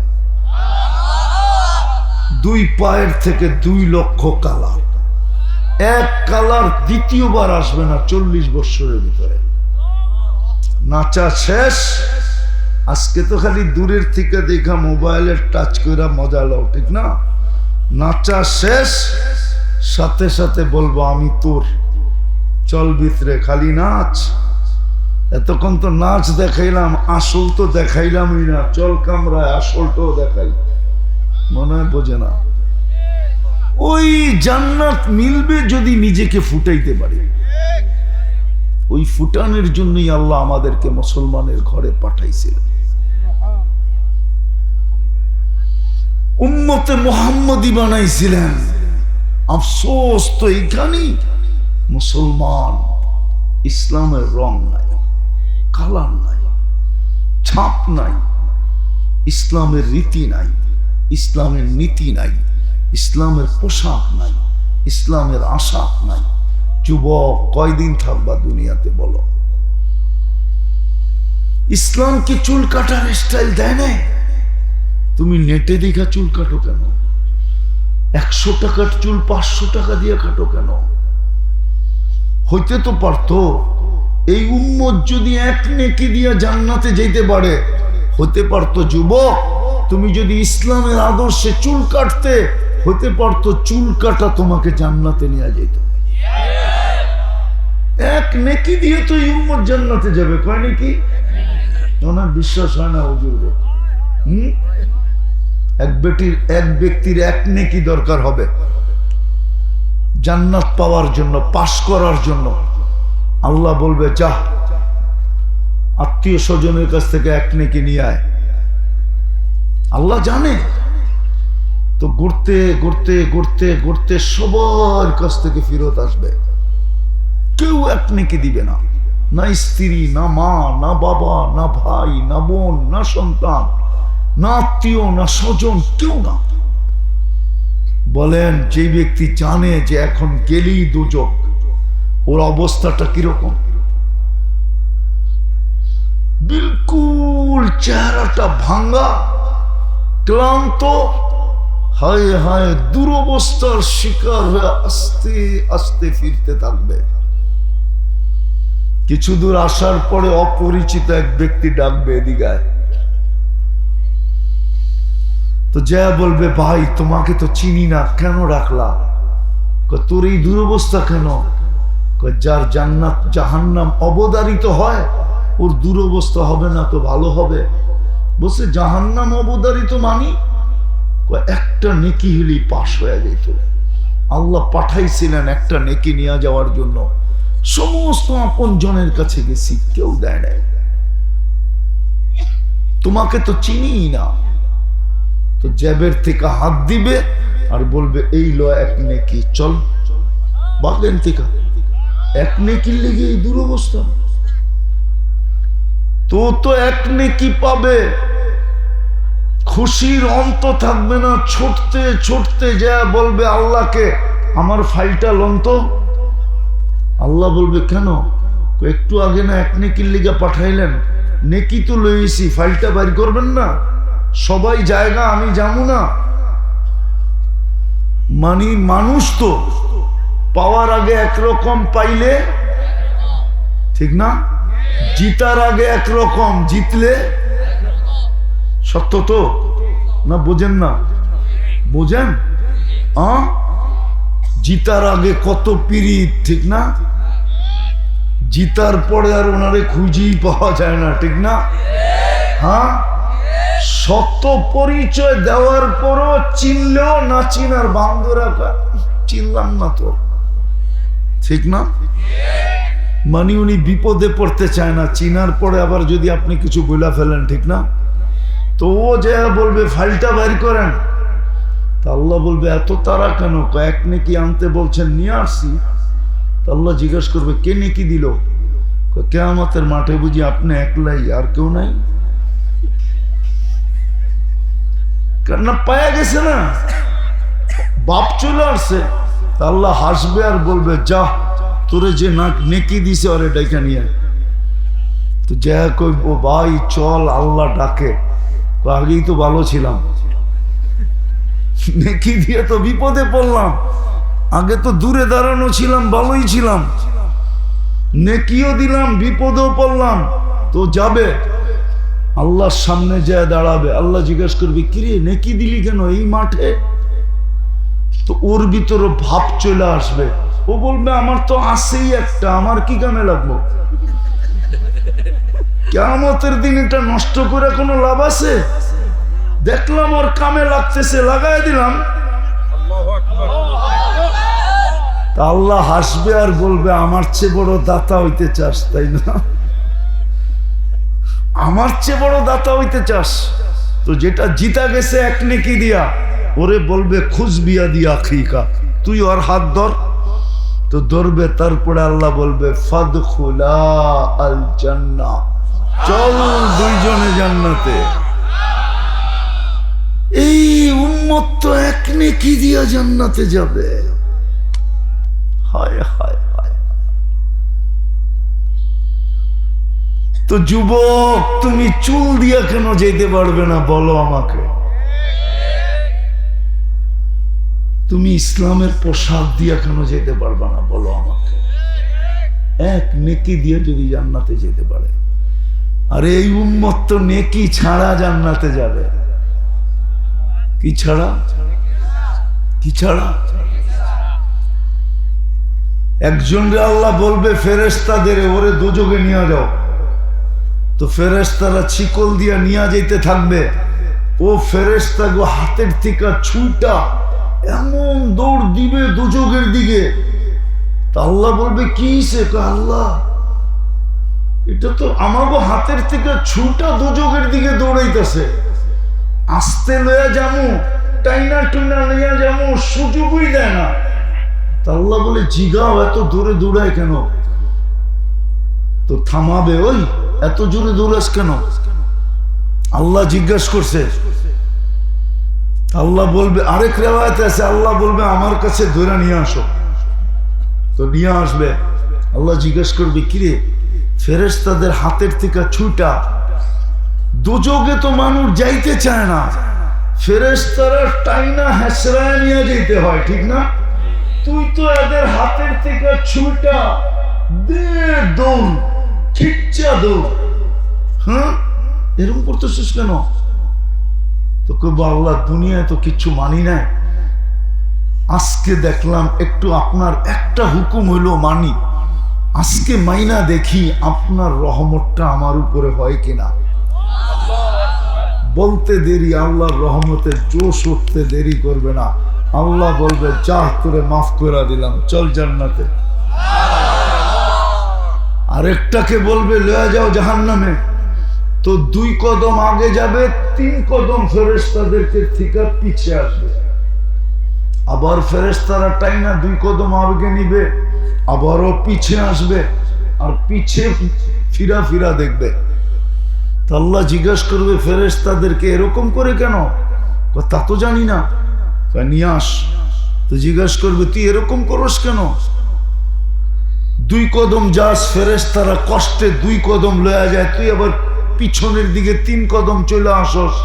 2 পায়ের থেকে 2 লক্ষ কালার। 1 কালার দ্বিতীয়বার আসবে না 40 বছরের ভিতরে। নাচা শেষ। আজকে তো খালি দূরের থেকে দেখা মোবাইলের টাচ করে মজা লও, ঠিক না? নাচা শেষ, সাথে সাথে বলবো আমি তোর, চল ভিতরে, খালি নাচ। এতক্ষণ তো নাচ দেখাইলাম, আসল তো দেখাইলামই না। চল কামরায়, আসলটাও দেখাই, মনে হয় বোঝে না। ওই জান্নাত মিলবে যদি নিজেকে ফুটাইতে পারি। ওই ফুটানোর জন্যই আল্লাহ আমাদেরকে মুসলমানের ঘরে পাঠাইছিলেন। উম্মতে মুহাম্মদী বানাইছিলেন। আফসোস তো এইখানেই, মুসলমান ইসলামের রং নাই, কালার নাই, ছাপ নাই, ইসলামের রীতি নাই, ইসলামের নীতি নাই, ইসলামের পোশাক নাই, ইসলামের আশাক নাই। যুবক, কয়দিন থাকবা দুনিয়াতে বলো? ইসলাম কি চুল কাটার স্টাইল দেয় না? তুমি নেটে দেখা চুল কাটো কেন? 100 টাকার চুল 500 টাকা দিয়ে কাটো কেন? হইতে তো পারতো। এই উম্মত যদি 1 নেকি দিয়ে জান্নাতে যেতে পারে, হতে পারতো। যুবক, তুমি যদি ইসলামের আদর্শে চুল কাটতে, হতে পারতো চুল কাটা তোমাকে জান্নাতে নিয়ে যেত। 1 নেকি দিয়ে তো এই উম্মত জান্নাতে যাবে। কয় নাকি? ওনার বিশ্বাস হয় না হুজুর। এক ব্যক্তির 1 নেকি দরকার হবে জান্নাত পাওয়ার জন্য, পাস করার জন্য। আল্লাহ বলবে যা, আত্মীয় স্বজনের কাছ থেকে 1 নেকি নিয়ে আয়। আল্লাহ জানে তো। ঘুরতে ঘুরতে ঘুরতে ঘুরতে সবার কাছ থেকে ফেরত আসবে, কেউ 1 নেকি দিবে না। না স্ত্রী, না মা, না বাবা, না ভাই, না বোন, না সন্তান, না আত্মীয়, না স্বজন, কেউ না। বলেন, যে ব্যক্তি জানে যে এখন গেলেই দুজক, ওর অবস্থাটা কিরকম? বিলকুল চেহারাটা ভাঙ্গা, ক্লান্ত, হায় হায় দুরবস্থার শিকার হয়ে আস্তে আস্তে ফিরতে থাকবে। কিছু দূর আসার পরে অপরিচিত এক ব্যক্তি ডাকবে, এদিকে। তো যা বলবে, ভাই তোমাকে তো চিনি না, কেন ডাকলা? তোর এই দুরবস্থা কেন? যার জান্নাত জাহান্নাম অবধারিত হয়, ওর দুরবস্থা হবে না তো ভালো হবে? বলছে জাহান্নাম অবধারিত মানি? 1টা নেকি হলেই পাশ হয়ে যেত। আল্লাহ পাঠাইছিলেন 1টা নেকি নিয়ে যাওয়ার জন্য। সমস্ত আপন জনের কাছে গেছি, কেউ দেয় নাই। তোমাকে তো চিনি না। তো জেবের থেকে হাত দিবে আর বলবে এই লো 1 নেকি, চল বাগেন থেকে। 1 নেকির লেগে এই দুরবস্থা। তো 1 নেকি পাবে, খুশির অন্ত থাকবে না। ছুটতে ছুটতে যা বলবে আল্লাহকে, আমার ফাইলটা লন্ত। আল্লাহ বলবে কেন? একটু আগে না 1 নেকির লিগা পাঠাইলেন, নেকি তো লইছি, ফাইলটা বাইর করবেন না? সবাই জায়গা, আমি যাবো না? মানে মানুষ তো পাওয়ার আগে একরকম, পাইলে ঠিক না? জিতার আগে একরকম, জিতলে সত্য তো না? বোঝেন না? বোঝেন? জিতার আগে কত পীড়িত, ঠিক না? জিতার পরে আর ওনারে খুঁজেই পাওয়া যায় না, ঠিক না? হ্যাঁ, শত পরিচয় দেওয়ার পরও চিনলেও না চিনার বান্ধরা চিনলাম না তো, ঠিক না? মানে উনি বিপদে পড়তে চায় না, চিনার পরে আবার যদি আপনি কিছু বলে ফেলেন, ঠিক না? তো ও যে বলবে ফাইলটা বের করেন, তা আল্লাহ বলবে এত তারা কেন? এক নেকি আনতে বলছেন, নিয়ে আসছি। তা আল্লাহ জিজ্ঞেস করবে কে নেকি দিল? কিয়ামতের মাঠে বুঝি আপনি একলাই, আর কেউ নাই? কেননা পায়া গেছে না, বাপ চলে আসছে। তা আল্লাহ হাসবে আর বলবে যা, তোরে যে নেকি দিছে ওরে ডাইকা নিয়ে। তো যা কইব ভাই চল, আল্লাহ ডাকে, আগেই তো ভালো ছিলাম, নেকি দিয়ে তো বিপদে পড়লাম, আগে তো দূরে দাঁড়ানো ছিলাম, ভালোই ছিলাম, নেকিও দিলাম, বিপদেও পড়লাম। তো যাবে আল্লাহর সামনে যায় দাঁড়াবে, আল্লাহ জিজ্ঞেস করবে কিরে নেকি দিলি কেন এই মাঠে? তো ওর ভিতরে ভাব চলে আসবে, ও বলবে আমার তো আসেই একটা, আমার কি কামে লাগলো? কিয়ামতের দিন এটা নষ্ট করে কোনো লাভ আছে? দেখলাম ওর কামে লাগতেছে, লাগাই দিলাম। তা আল্লাহ হাসবে আর বলবে আমার চেয়ে বড় দাতা হইতে চাস, তাই না? আমার চেয়ে বড় দাতা হইতে চাস? তো যেটা জিতা গেছে এক নেকি দিয়া, ওরে বলবে খুশবিয়া দিয়া খিকা, তুই ওর হাত ধর। তো ধরবে, তারপরে আল্লাহ বলবে ফাদখুলা আল জান্নাহ, চল দুইজনে জান্নাতে। এই উম্মত তো এক নেকি দিয়া জান্নাতে যাবে। হায় হায় হায়। তো যুবক, তুমি চুল দিয়া কেন যেতে পারবে না বলো আমাকে? তুমি ইসলামের পোশাক দিয়া কেন যেতে পারবে না বলো আমাকে? এক নেকি দিয়ে যদি জান্নাতে যেতে পারে, আর এই উম্মত তো নেকি ছাড়া জান্নাতে যাবে। কি ছাড়া? কি ছাড়া? একজনরে আল্লাহ বলবে ফেরেশতাদের ওরে দোজখে নিয়ে যাও। তো ফেরেশতারা শিকল দিয়া নিয়ে যেতে থাকবে, ও ফেরেশতাগো হাতের থেকে ছুঁটা এমন দৌড় দিবে দোজখের দিকে। তা আল্লাহ বলবে কি সে? আল্লাহ এটা তো আমাগো হাতের থেকে ছুঁটা দোজখের দিকে দৌড়াইতেছে, আস্তে লইয়া যামু, টাইনা টুইনা লইয়া যামু, সুযোগই দেয় না। তা আল্লাহ বলে জিগাও এত দূরে দৌড়ায় কেন? তো থামাবে, ওই এত জোরে দৌড়াস কেন? আল্লাহ জিজ্ঞেস করছে। আল্লাহ বলবে, আরেক রেওয়ায়েতে আছে আল্লাহ বলবে আমার কাছে ধরে নিয়ে আসো। তো নিয়ে আসবে, আল্লাহ জিজ্ঞেস করবে কিরে ফেরেশতাদের হাতের থেকে ছুটা, দোজখে তো মানুষ যাইতে চায় না, ফেরেশতারা টাইনা হেসরায় নিয়ে যেতে হয়, ঠিক না? তুই তো এদের হাতের থেকে ছুটা দে দৌড়, খিচ্চা দৌড়, হ্যাঁ এরকম করতেছিস কেন? তো কইবো আল্লাহ দুনিয়ায় তো কিচ্ছু মানি নাই, আজকে দেখলাম একটু আপনার একটা হুকুম হইলো মানি, আজকে মাইনা দেখি আপনার রহমতটা আমার উপরে হয় কিনা। বলতে দেরি, আল্লাহর রহমতের জোশ উঠতে দেরি করবে না। আল্লাহ বলবে যা তোরে মাফ করে দিলাম, চল জান্নাতে। আরেকটাকে বলবে লয়ে যাও জাহান্নামে। তো 2 কদম আগে যাবে, 3 কদম ফেরেশতাদেরকে থেকে পিছে আসবে। আবার ফেরেশতারা টাইনা 2 কদম আগে নিবে, আবারও পিছে আসবে, আর পিছে ফিরা ফিরা দেখবে। তো আল্লাহ জিজ্ঞেস করবে ফেরেশতাদেরকে এরকম করে কেন? তা তো জানি না। নিয়ে আস। তো জিজ্ঞেস করবে তুই এরকম করস কেন? 2 কদম যাস, ফেরেশতারা কষ্টে 2 কদম লয়া যায়, তুই আবার পিছনের দিকে 3 কদম চলে আসস,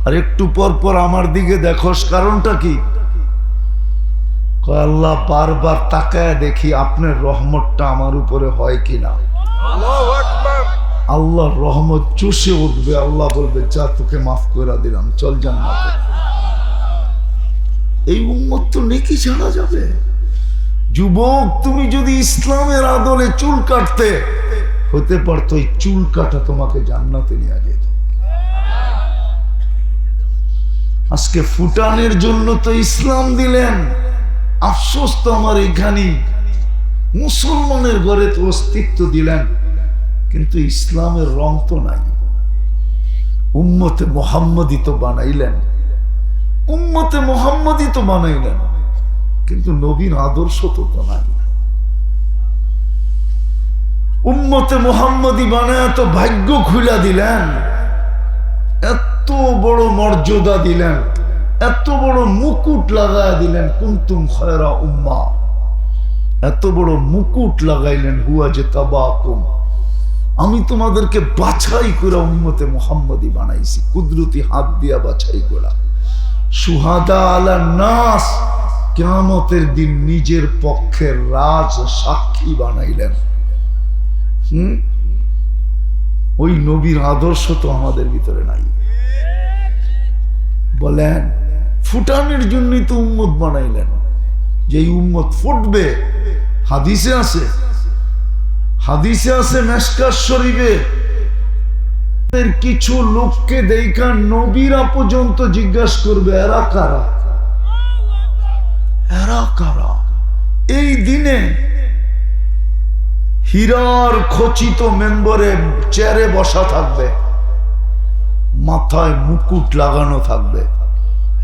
আর একটু পর পর আমার দিকে দেখস, কারণটা কি? আল্লাহ বারবার তাকায় দেখি আপনার রহমতটা আমার উপরে হয় কিনা। আল্লাহর রহমত চুষে উঠবে, আল্লাহ বলবে যা তোকে মাফ করে দিলাম, চল জান্নাতে। এই উম্মত তো নেকি ছাড়া যাবে। যুবক, তুমি যদি ইসলামের আদলে চুল কাটতে, হতে পারতো এই চুল কাটা তোমাকে জান্নাতে নিয়ে যেত। আজকে ফুটানের জন্য তো ইসলাম দিলেন, আফসোস তো আমার এখানে মুসলমানের ঘরে তো অস্তিত্ব দিলেন, কিন্তু ইসলামের রং তো নাই। উম্মতে মুহাম্মদী তো বানাইলেন, উম্মতে মুহাম্মদী তো বানাইলেন, কিন্তু নবীর আদর্শ তো নাই। উম্মতে মুহাম্মদী বানায় তো ভাগ্য খুলে দিলেন, এত বড় মর্যাদা দিলেন, এত বড় মুকুট লাগায় দিলেন, কুনতুম খায়রা উম্মাহ, এত বড় মুকুট লাগাইলেন, হুয়া যে তাবাকুম, আমি তোমাদেরকে বাছাই করে উম্মতে মুহাম্মদী বানাইছি, কুদরতি হাত দিয়া বাছাই করা। সুহাদা আলা নাস, কিয়ামতের দিন নিজের পক্ষের রাজ সাক্ষী বানাইলেন। ওই নবীর আদর্শ তো আমাদের ভিতরে নাই। বলেন, ফুটানের জন্যই তো উম্মত বানাইলেন, যে উম্মত ফুটবে। হাদিসে আছে, হাদিসে আছে মেশকাত শরীফে, কিছু লোককে দেখা নবীরা পর্যন্ত জিজ্ঞাসা করবে, এরা কারা, এরা কারা। এই দিনে হীরার খচিত মেম্বরে চেয়ারে বসা থাকবে, মাথায় মুকুট লাগানো থাকবে,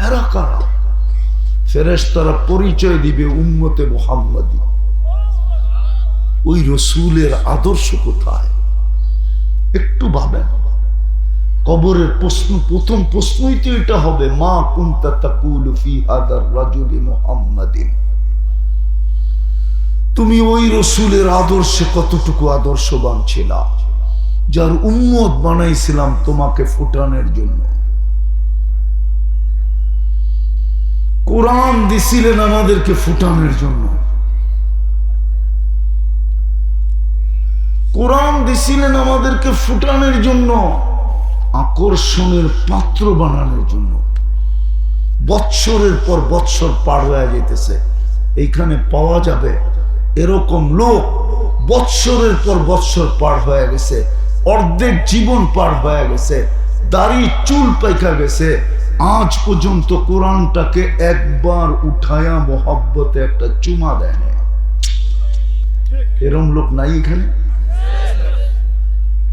এরা কারা? ফেরেশতারা পরিচয় দিবে উম্মতে মুহাম্মদী। ওই রসুলের আদর্শ কোথায়? একটু ভাবেন। কবরের প্রশ্ন, প্রথম প্রশ্নই তো এটা হবে, মা কুনতা তাকুলু ফি হাদার রাজুলি মুহাম্মাদিন, তুমি ওই রসুলের আদর্শে কতটুকু আদর্শবান ছিলা, যার উম্মত বানাইছিলাম তোমাকে ফুটানোর জন্য। কোরআন দিছিলেন আমাদেরকে ফুটানোর জন্য, কোরআন দিছিলেন আমাদেরকে ফুটানোর জন্য, আকর্ষণের পাত্র বানানোর জন্য। বৎসরের পর বৎসর পার হয়ে যেতেছে, এইখানে পাওয়া যাবে এরকম লোক বৎসরের পর বৎসর পার হয়ে গেছে, অর্ধেক জীবন পার হয়ে গেছে, দাড়ি চুল পাইকা গেছে, আজ পর্যন্ত কোরআনটাকে একবার উঠায়া মোহাব্বতে একটা চুমা দেয় না। এরম লোক নাই এখানে?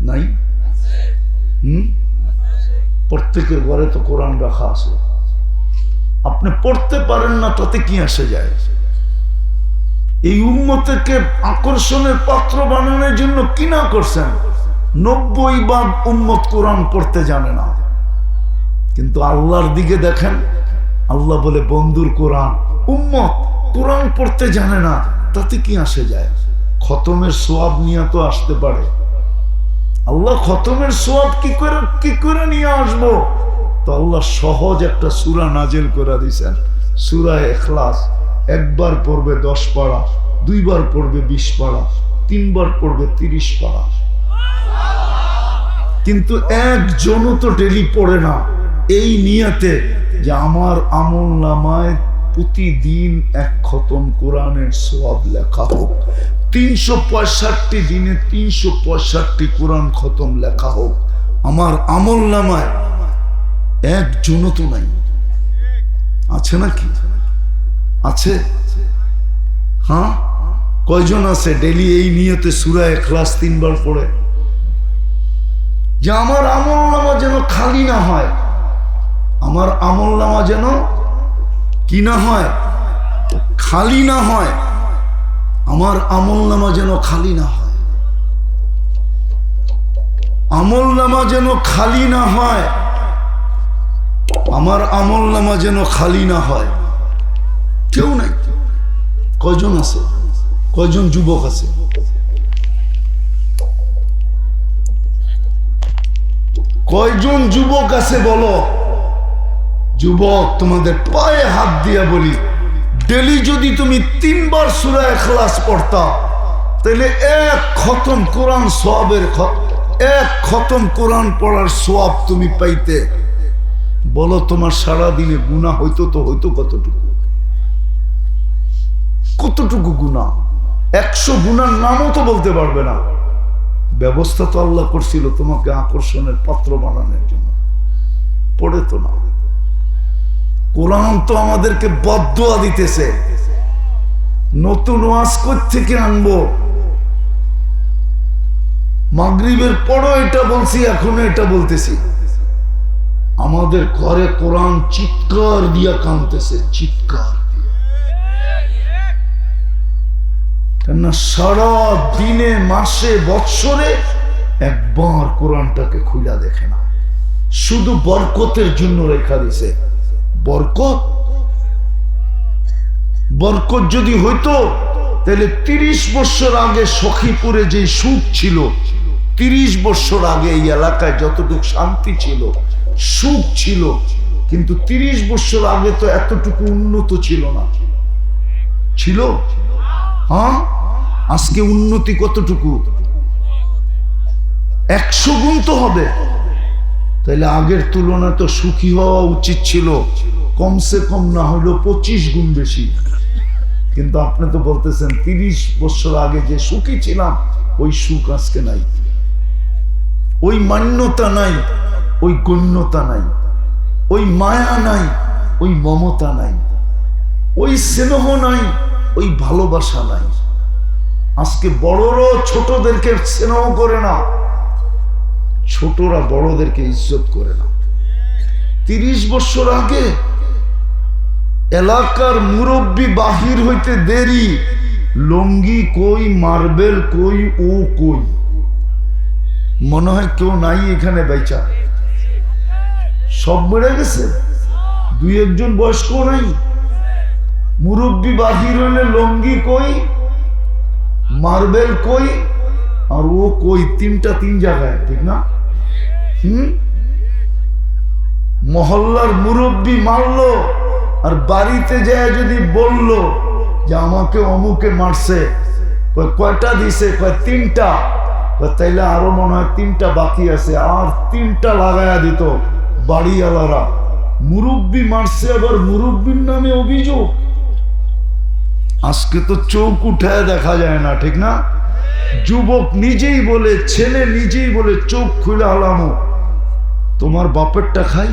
নাই? প্রত্যেকের ঘরে তো কোরআন রাখা আছে, আপনি পড়তে পারেন না, তাতে কি আসে যায়? এই উম্মতকে আকর্ষণের পাত্র বানানোর জন্য কি না করছেন? 90% উম্মত কোরআন পড়তে জানে না, কিন্তু আল্লাহর দিকে দেখেন, আল্লাহ বলে বন্ধুর কোরআন। উম্মত কোরআন পড়তে জানে না, তাতে কি আসে যায়? খতমের সোয়াব নিয়ে তো আসতে পারে। আল্লাহ খতমের সোয়াব কি করে নিয়ে আসবো? তো আল্লাহ সহজ একটা সূরা নাজিল করে দিয়েছেন, সূরা ইখলাস। একবার পড়বে 10 পারা, দুইবার পড়বে 20 পারা, তিনবার পড়বে 30 পারা, কিন্তু একজনও তো ডেলি পড়ে না এই নিয়তে যে আমার আমল নামায় প্রতিদিন 1 খতম কোরআনের সওয়াব লেখা হোক, 365 দিনে 365 কোরআন খতম লেখা হোক। আমার আমল নামায় একজনও তো নাই। আছে নাকি? আছে? হ্যাঁ, কয়জন আছে ডেলি এই নিয়তে সূরা ইখলাস 3 বার পড়ে? যে আমার আমল নামা যেন খালি না হয়, আমার আমল নামা যেন কি না হয়, খালি না হয়, আমার আমল নামা যেন খালি না হয়, আমল নামা যেন খালি না হয়, আমার আমল নামা যেন খালি না হয়। কেউ নাই। কয়জন আছে? কয়জন যুবক আছে? কয়জন যুবক আছে বলো? যুবক, তোমাদের পায়ে হাত দিয়া বলি, ডেলি যদি তুমি 3 বার সূরা ইখলাস পড়তা, তাহলে 1 খতম কোরআন সওয়াবের 1 খতম কোরআন পড়ার সওয়াব তুমি পাইতে। বলো, তোমার সারা দিনে গুনাহ হইতো তো হইতো কতটুকু? কতটুকু গুনাহ, 100 গুনার নামও তো বলতে পারবে না। ব্যবস্থা তো আল্লাহ করছিল তোমাকে আকর্ষণের পাত্র বানানোর জন্য, পড়ে তো না। কোরআন তো আমাদেরকে বদদুয়া দিতেছে, নতুন ওয়াজ থেকে আনবো। মাগরিবের পরও এটা বলছি, এখনো এটা বলতেছি। আমাদের ঘরে কোরআন চিৎকার দিয়া কাঁদতেছে, চিৎকার দিয়া। কেননা সারা দিনে, মাসে, বৎসরে একবার কোরআনটাকে খুলে দেখে না। শুধু বরকতের জন্য রেখা দিছে। বরকত বরকত যদি হইতো তাহলে 30 বছর আগে সখীপুরে যে সুখ ছিল, 30 বছর আগে এই এলাকায় যতটুকু শান্তি ছিল, সুখ ছিল, কিন্তু 30 বছর আগে তো এতটুকু উন্নত ছিল না। ছিল? হ্যাঁ, আজকে উন্নতি কতটুকু? 100 গুণ তো হবে। তাহলে আগের তুলনায় তো সুখী হওয়া উচিত ছিল কমসে কম না হইলো 25 গুণ বেশি। কিন্তু আপনি তো বলতেছেন 30 বছর আগে যে সুখী ছিলাম ওই সুখ আজকে নাই, ওই মান্যতা নাই, ওই গণ্যতা নাই, ওই মায়া নাই, ওই মমতা নাই, ওই স্নেহ নাই, ওই ভালোবাসা নাই। আজকে বড়রা ছোটদেরকে স্নেহ করে না, ছোটরা বড়দেরকে ইজ্জত করে না। 30 বছর আগে এলাকার মুরব্বী বাহির হইতে দেরি, লঙ্গি কই, মার্বেল কই, ও কই, মনে হয় কেউ নাই এখানে বেচা, সব মরে গেছে। 2-1 বয়স্ক নাই। মুরব্বী বাহির হইলে লঙ্গি কই, মার্বেল কই, আর ও কই, 3টা 3 জায়গায়, ঠিক না? মহল্লার মুরব্বী মারলো, আর বাড়িতে যায় যদি বলল যে আমাকে অমুকে মারছে, কয়টা দিছে, 3টা, তাইলে আরো মনে হয় 3টা বাকি আছে, আর 3টা লাগায়া দিত বাড়িওয়ালারা। মুরব্বী মারছে, আবার মুরব্বীর নামে অভিযোগ। আজকে তো চোখ উঠায় দেখা যায় না, ঠিক না? যুবক নিজেই বলে, ছেলে নিজেই বলে, চোখ খুলে হালামো, তোমার বাপেরটা খাই।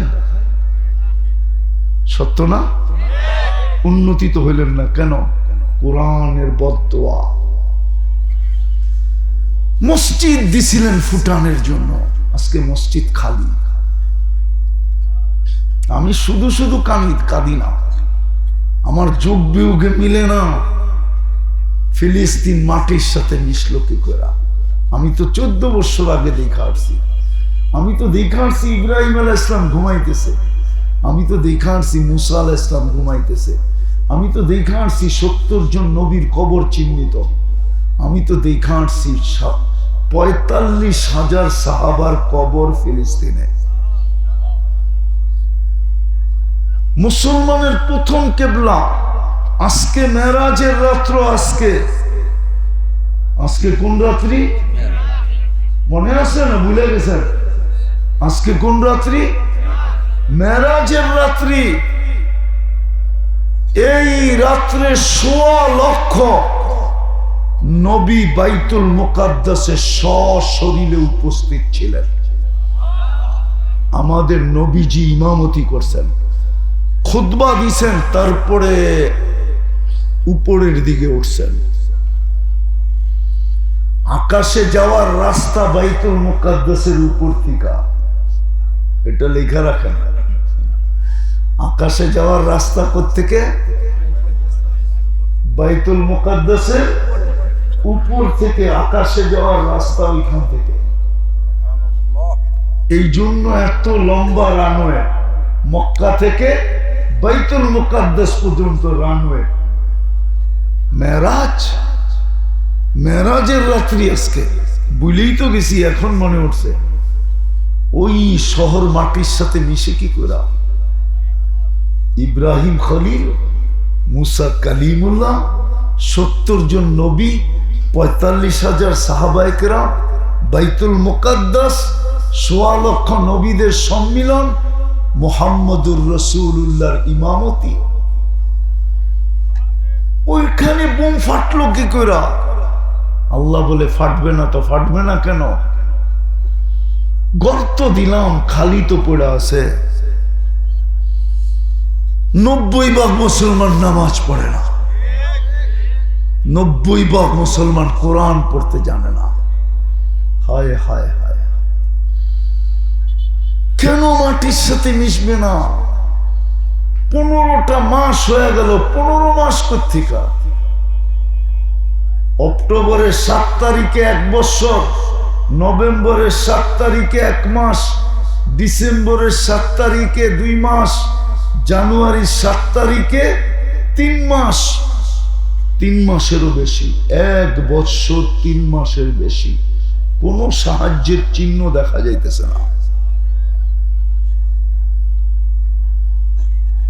সত্য না? উন্নতি তো হইলেন না কেন? কোরআনের বদদুয়া। মসজিদ দিছিলেন ফুটানের জন্য, আজকে মসজিদ খালি। আমি শুধু শুধু কাঁদি না, আমার যোগ বিয়োগে মিলে না। ফিলিস্তিন মাটির সাথে মিশল কি করে? আমি তো 14 বছর আগে দেখা আসছি। আমি তো দেখা আসছি ইব্রাহিম আলাইহিস সালাম ঘুমাইতেছে, আমি তো দেখা আসছি মুসা আলাইহিস সালাম ঘুমাইতেছে, আমি তো দেখা আসছি 70 জন নবীর কবর চিহ্নিত, আমি তো দেখা আসছি 45,000 সাহাবার কবর ফিলিস্তিনে। মুসলমানের প্রথম কেবলা। আজকে মেরাজের রাত্র, আজকে কোন রাত্রি মনে আছে না? ভুলে গেছেন? আজকে কোন রাত্রি? মেরাজের রাত্রি। এই রাত্রে 1.25 লক্ষ নবী বাইতুল মুকাদ্দাসে সশরীরে উপস্থিত ছিলেন। আমাদের নবীজি ইমামতি করছেন, খুতবা দিছেন, তারপরে উপরের দিকে উঠছেন। আকাশে যাওয়ার রাস্তা বাইতুল মুকাদ্দাসের উপর থেকে, এটা লেখা রাখেন। আকাশে যাওয়ার রাস্তা কোত্থেকে? বাইতুল মুকাদ্দাসের উপর থেকে। আকাশে যাওয়ার রাস্তা ওইখান থেকে। এই জন্য এত লম্বা রানওয়ে, মক্কা থেকে বাইতুল মুকাদ্দাস পর্যন্ত রানওয়ে। মেরাজের রাত্রি আজকে, বুঝলেই তো গেছি, এখন মনে উঠছে। ওই শহর মাটির সাথে মিশে কি করে? ইব্রাহিম খলিল, মুসা কালিমুল্লাহ, 70 জন নবী, 45,000 সাহাবায়ে কেরাম, বাইতুল মুকাদ্দাস, 1.25 লক্ষ নবীদের সম্মিলন, মুহাম্মদুর রাসূলুল্লাহর ইমামতি। ওইখানে বোম ফাটলো কি করে? আল্লাহ বলে ফাটবে না তো ফাটবে না কেন? গর্ত দিলাম, খালি তো পড়ে আছে। 90% মুসলমান নামাজ পড়ে না, 90% মুসলমান কোরআন পড়তে জানে না। হায় হায় হায়, কেন মাটির সাথে মিশবে না? 15টা মাস হয়ে গেল, 15 মাস কোত্থেকে? অক্টোবরের 7 তারিখে 1 বছর, নভেম্বরের 7 তারিখে 1 মাস, ডিসেম্বরের 7 তারিখে 2 মাস, জানুয়ারির 7 তারিখে 3 মাস। 3 মাসেরও বেশি, 1 বছর 3 মাসের বেশি কোনো সাহায্যের চিহ্ন দেখা যাইতেছে না।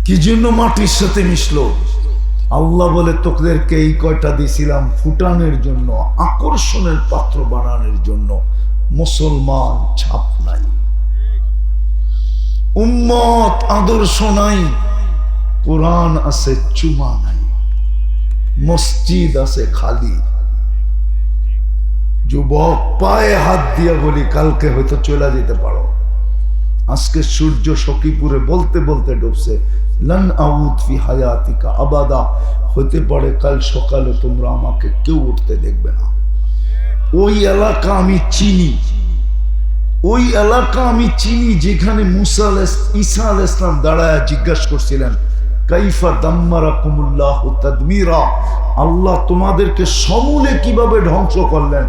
কি জন্য মাটির সাথে মিশলো? আল্লাহ বলে তোদেরকে এই কয়টা দিয়েছিলাম ফুটানের জন্য, আকর্ষণের পাত্র বানানোর জন্য। মুসলমান ছাপ নাই, উম্মত আদর্শ নাই, কোরআন আছে চুমা নাই, মসজিদ আছে খালি। যুবক পায়ে হাত দিয়ে বলি, কালকে হয়তো চলে যেতে পারো। আজকে সূর্য সখীপুরে বলতে বলতে ডুবছে। লান আউদ ফি হায়াতিকা আবাদা, হতে পারে কাল সকালে তোমরা আমাকে কেউ উঠতে দেখবে না। ওই এলাকা আমি চিনি, ওই এলাকা আমি চিনি যেখানে ঈসা আলাইহিস সালাম দাঁড়ায় জিজ্ঞাসা করছিলেন, কাইফা দাম্মারাকুমুল্লাহু তাদমিরা, আল্লাহ তোমাদেরকে সমূলে কিভাবে ধ্বংস করলেন?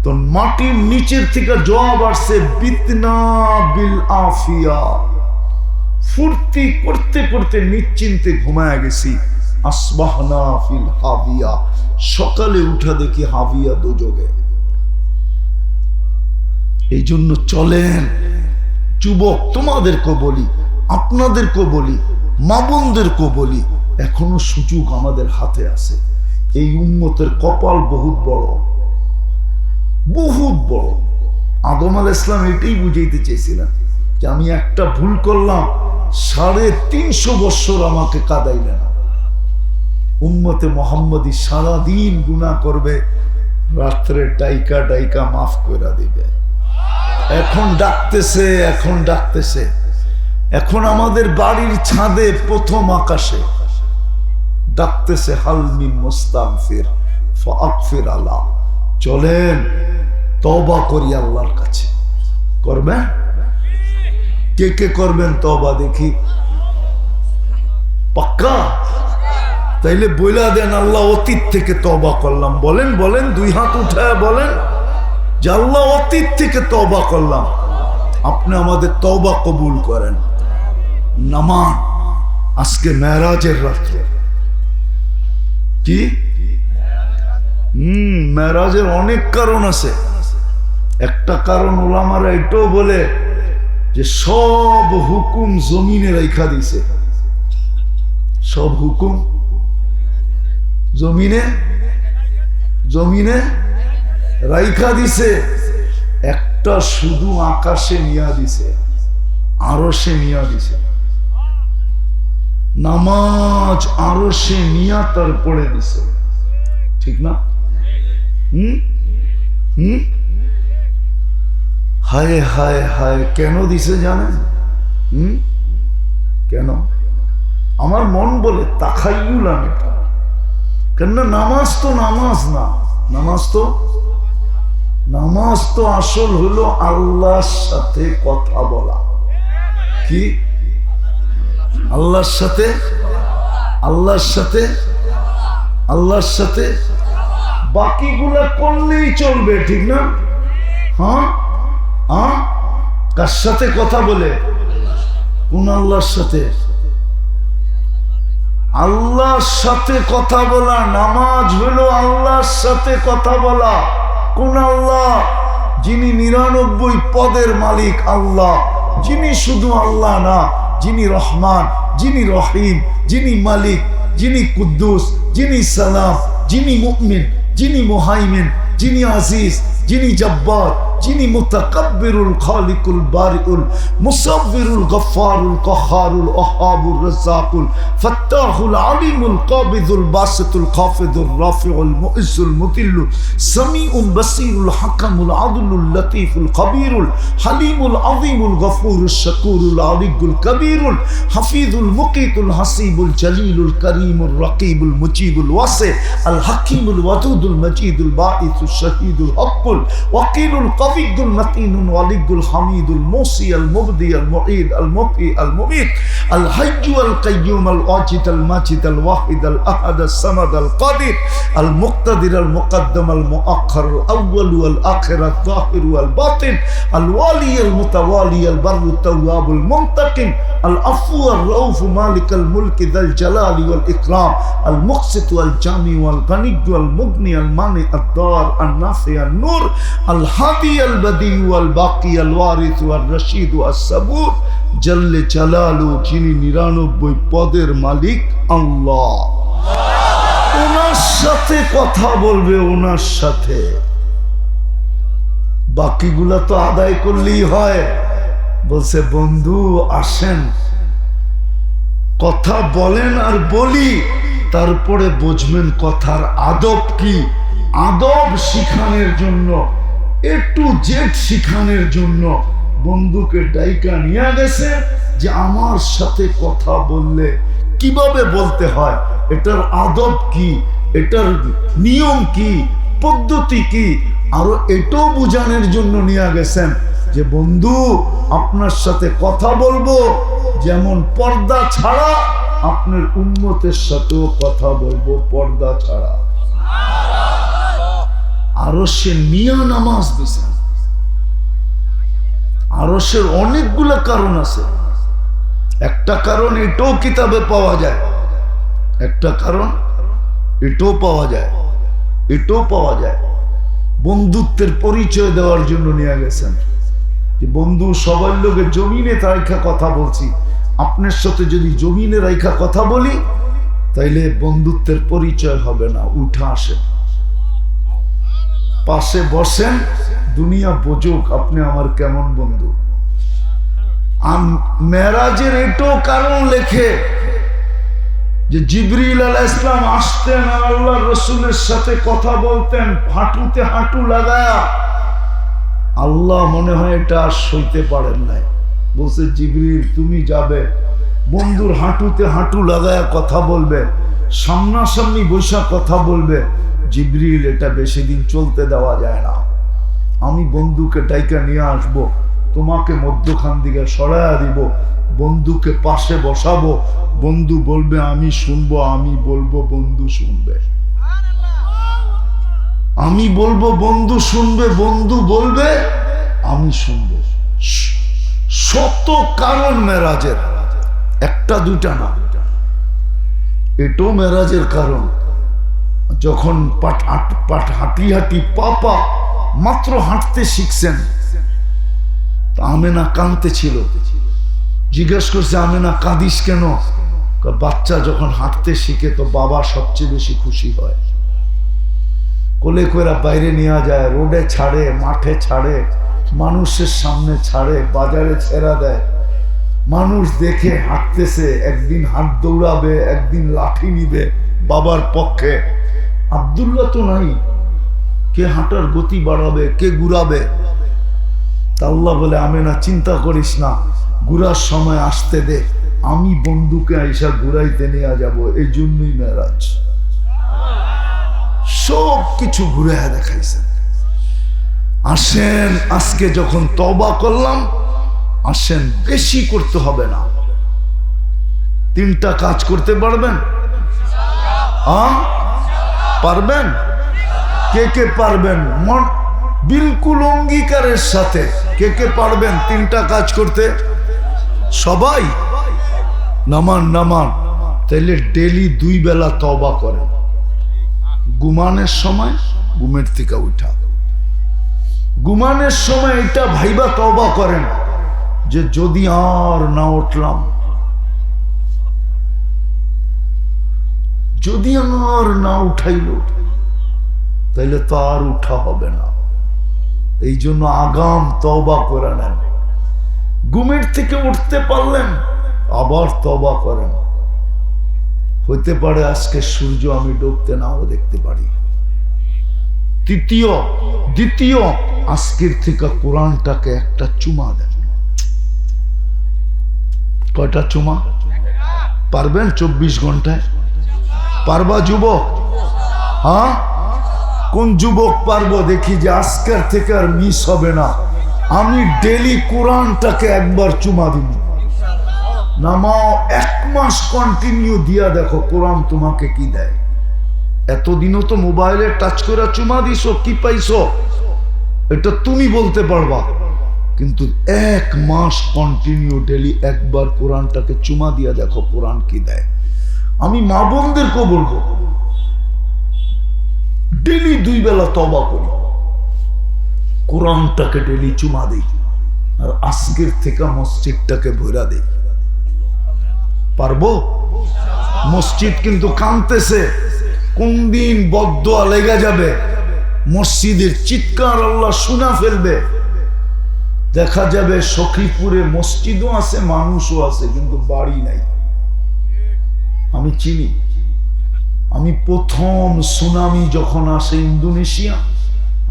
তো মাটির নিচের থেকে জবাব আসছে, বিতনা বিল আফিয়া, ফুর্তি করতে করতে নিশ্চিন্তে ঘুমায় গেছি। আসবাহনা ফিল হাবিয়া, সকালে উঠা দেখি হাবিয়া দোজগে। এই জন্য চলেন যুবক, তোমাদেরকে বলি, আপনাদেরকে বলি, মা বোনদেরকে বলি, এখনো সুযোগ আমাদের হাতে আছে। এই উম্মতের কপাল বহুত বড়, বহুত বড়। আদম আলাইহিস সালাম এটাই বুঝাইতে চেয়েছিলেন যে আমি একটা ভুল করলাম, 350 বছর আমাকে কাঁদাইলেন। উম্মতে মুহাম্মদী সারাদিন গুনাহ করবে, রাত্রে ডাইকা ডাইকা মাফ করে দিবে। এখন ডাকতেছে, এখন ডাকতেছে। এখন আমাদের বাড়ির ছাদে প্রথম আকাশে ডাকতেছে, হাল মিন মুস্তাগফির ফাগফির আলা। চলেন তওবা করি আল্লাহর কাছে। করবেন? কে কে করবেন তওবা দেখি? পাক্কা? তাইলে বইলা দেন, আল্লাহ অতীত থেকে তওবা করলাম। বলেন বলেন, 2 হাত উঠায় বলেন যে আল্লাহ অতীত থেকে তওবা করলাম। আপনি আমাদের তওবা কবুল করেন। নামান আজকে মেরাজের রাত্রে। কি? মেরাজের অনেক কারণ আছে। একটা কারণ ওলামারা এটাও বলে যে সব হুকুম জমিনে রাইখা দিছে। সব হুকুম জমিনে জমিনে রাইখা দিছে, একটা শুধু আকাশে নিয়া দিছে, আরশে নিয়া দিছে। নামাজ আরশে নিয়া তারপরে দিছে, ঠিক না? হায় হায় হায়, কেন দিছে জানেন? কেন? আমার মন বলে তাখাইয়ুলাম এটা। কেন? নামাজ তো নামাজ না, নামাজ তো আসল হলো আল্লাহর সাথে কথা বলা। কি? আল্লাহর সাথে, আল্লাহর সাথে, আল্লাহর সাথে। বাকিগুলা করলেই চলবে, ঠিক না? হ্যাঁ হ্যাঁ, কার সাথে কথা বলে? কোন আল্লাহর সাথে? আল্লাহর সাথে কথা বলা। নামাজ হলো আল্লাহর সাথে কথা বলা। কোন আল্লাহ? যিনি 99 পদের মালিক আল্লাহ, যিনি শুধু আল্লাহ না, যিনি রহমান, যিনি রহিম, যিনি মালিক, যিনি কুদ্দুস, যিনি সালাম, যিনি মুমিন, যিনি মুহাইমিন, যিনি আজিজ, যিনি জব্বার, যিনি মুতাকাব্বিরুল খালিকুল বারিউল মুসাব্বিরুল গফফারুল কাহ্হারুল ওয়াহ্হাবুর রাজ্জাকুল ফাত্তাহুল আলিমুল কাবিদুল বাসিতুল খাফিদুর রাফিউল মুইজ্জুল মুতিল্লু সামিউল বাসীরুল হাকামুল আদলুল লতীফুল খবীরুল হালিমুল আযীমুল গফুরুশ শাকুরুল আলিয়ুল কবীরুল হাফিজুল মুকিতুল হাসিবুল জলিলুল করিমুর রকিবুল মুজিবুল ওয়াসি আল হাকিমুল ওয়াদুদুল মজিদুল বাঈসুল শহীদুল হকুল ওয়াকিলুল কবিয়ুল মতিনুল ওয়ালিয়ুল হামিদুল মুসি আল মুবদি আল মুঈদ আল মুহয়ি আল মুমীত আল হাইয়্যু আল কাইয়্যুম আল ওয়াজিদ আল মাজিদ আল ওয়াহিদ আল আহাদ আল সামাদ আল কাদির আল মুক্তাদির আল মুকদ্দম আল মুআখ্খার আল আউয়াল ওয়াল আখির আল যাহির ওয়াল বাতিন আল ওয়ালি আল মুতাওয়ালি আল বাররু তাওয়াব আল মুনতাকিম আল আফু আর রাউফ মালিক আল মুলক যাল জালালি ওয়াল ইকরাম আল মুকসিত ওয়াল জামি ওয়াল গনি ওয়াল মুগনি আল মানি আল দার আল নাফি আল নূর আল হাদি আল বদি ওয়াল বাকি আল ওয়ারিস ওয়াল রশিদ ওয়াস সাবুর জল্লে জালালু, যিনি 99 পদের মালিক আল্লাহ। ওনার সাথে কথা বলবে, ওনার সাথে। বাকিগুলা তো আদায় করলেই হয়। বলছে বন্ধু আসেন, কথা বলেন আর বলি, তারপরে বুঝবেন কথার আদব কি। আদব শিখানোর জন্য, A to Z শিখানোর জন্য বন্ধুকে ডাইকা নিয়ে গেছে যে আমার সাথে কথা বললে কিভাবে বলতে হয়, এটার আদব কি, এটার নিয়ম কি, পদ্ধতি কি। আরো এটাও বোঝানোর জন্য নিয়ে গেছেন যে বন্ধু আপনার সাথে কথা বলবো, যেমন পর্দা ছাড়া আপনার উম্মতের সাথেও কথা বলবো পর্দা ছাড়া। আরো সে মিয়া নামাজ দিছেন। আরশের অনেকগুলো কারণ আছে। একটা কারণ এটাও কিতাবে পাওয়া যায়, একটা কারণ এটাও পাওয়া যায়, এটাও পাওয়া যায়। বন্ধুত্বের পরিচয় দেওয়ার জন্য নিয়ে গেছেন যে বন্ধু সবার লোকে জমিনে রাইখা কথা বলছি, আপনার সাথে যদি জমিনে রাইখা কথা বলি তাইলে বন্ধুত্বের পরিচয় হবে না। উঠা আসেন, পাশে বসেন, দুনিয়া বোঝুক আপনি আমার কেমন বন্ধু। মেরাজের এটাও কারণ লেখে যে জিবরিল আলাইহিস সালাম আসতেন আর আল্লাহ রসুলের সাথে কথা বলতেন হাঁটুতে হাঁটু লাগায়া। আল্লাহ মনে হয় এটা আর সইতে পারেন নাই, বলছে জিবরিল তুমি যাবে, বন্ধুর হাঁটুতে হাঁটু লাগায়া কথা বলবে, সামনাসামনি বৈশা কথা বলবে। জিবরিল এটা বেশি দিন চলতে দেওয়া যায় না, আমি বন্ধুকে ডাইকা নিয়ে আসব, তোমাকে মধ্যখান দিকে সরাইয়া দিব, বন্ধুকে পাশে বসাবো, বন্ধু বলবে আমি শুনবো, আমি বলবো বন্ধু শুনবে, আমি বলবো বন্ধু শুনবে, বন্ধু বলবে আমি শুনবো। শত কারণ মেরাজের, একটা দুইটা না। এটাও মেরাজের কারণ। যখন হাঁটি হাঁটি পাপা মাত্র হাঁটতে শিখছেন, আমেনা কাঁদতে ছিল। জিজ্ঞেস করছে আমেনা কাঁদিস কেন? বাচ্চা যখন হাঁটতে শিখে তো বাবা সবচেয়ে বেশি খুশি হয়। কোলে কইরা বাইরে নিয়ে যায়, রোডে ছাড়ে, মাঠে ছাড়ে, মানুষের সামনে ছাড়ে, বাজারে ছেড়া দেয়। মানুষ দেখে হাঁটতেছে, একদিন হাত দৌড়াবে, একদিন লাঠি নিবে বাবার পক্ষে। আব্দুল্লাহ তো নাই, কে হাঁটার গতি বাড়াবে, কে ঘুরাবে? তা আল্লাহ বলে আমেনা চিন্তা করিস না, ঘুরার সময় আসতে দে, আমি বন্ধুকে আইসা ঘুরাইতে নিয়ে যাব। এই জন্যই মেরাজ। সব কিছু ঘুরে দেখাইছেন। আসেন আজকে যখন তওবা করলাম, আসেন বেশি করতে হবে না, 3টা কাজ করতে পারবেন? পারবেন? কে কে পারবেন? মন বিলকুল অঙ্গীকারের সাথে কে কে পারবেন 3টা কাজ করতে? সবাই নামান নামান। তাইলে ডেলি 2 বেলা তওবা করেন। ঘুমানোর সময় ঘুমের থেকে উঠা, ঘুমানোর সময় এটা ভাইবা তওবা করেন যে যদি আর না উঠলাম, যদি আর না উঠাইল তাইলে তো আর উঠা হবে না। এই জন্য আগাম তওবা করে নেন। ঘুমের থেকে উঠতে পারলেন, আবার তওবা করেন। হইতে পারে আজকে সূর্য আমি ডুবতে নাও দেখতে পারি। দ্বিতীয় আজকের থেকে কোরআনটাকে একটা চুমা দেন। কয়টা চুমা পারবেন 24 ঘন্টায়? পারবা যুবক? হ্যাঁ, কোন যুবক পারবো দেখি যে আজকের থেকে আর মিস হবে না, আমি ডেলি কোরআনটাকে একবার চুমা দিব। নামাও 1 মাস কন্টিনিউ দিয়া দেখো কোরআন তোমাকে কি দেয়। এতদিনও তো মোবাইলে টাচ করে চুমা দিছো, কি পাইছো এটা তুমি বলতে পারবা, কিন্তু 1 মাস কন্টিনিউ ডেলি একবার কোরআনটাকে চুমা দিয়া দেখো কোরআন কি দেয়। আমি মা বোনদেরকেও বলবো ডেলি 2 বেলা তওবা করি, কোরআনটাকে ডেলি চুমা দেই, আর আজকের থেকে মসজিদটাকে ভরা দেই। পারবো? মসজিদ কিন্তু কাঁদতেছে, কোন দিন বদদোয়া লেগে যাবে, মসজিদের চিৎকার আল্লাহ শোনা ফেলবে। দেখা যাবে সখীপুরে মসজিদও আছে, মানুষও আছে, কিন্তু বাড়ি নাই। আমি চিনি, আমি প্রথম সুনামি যখন আসে ইন্দোনেশিয়া,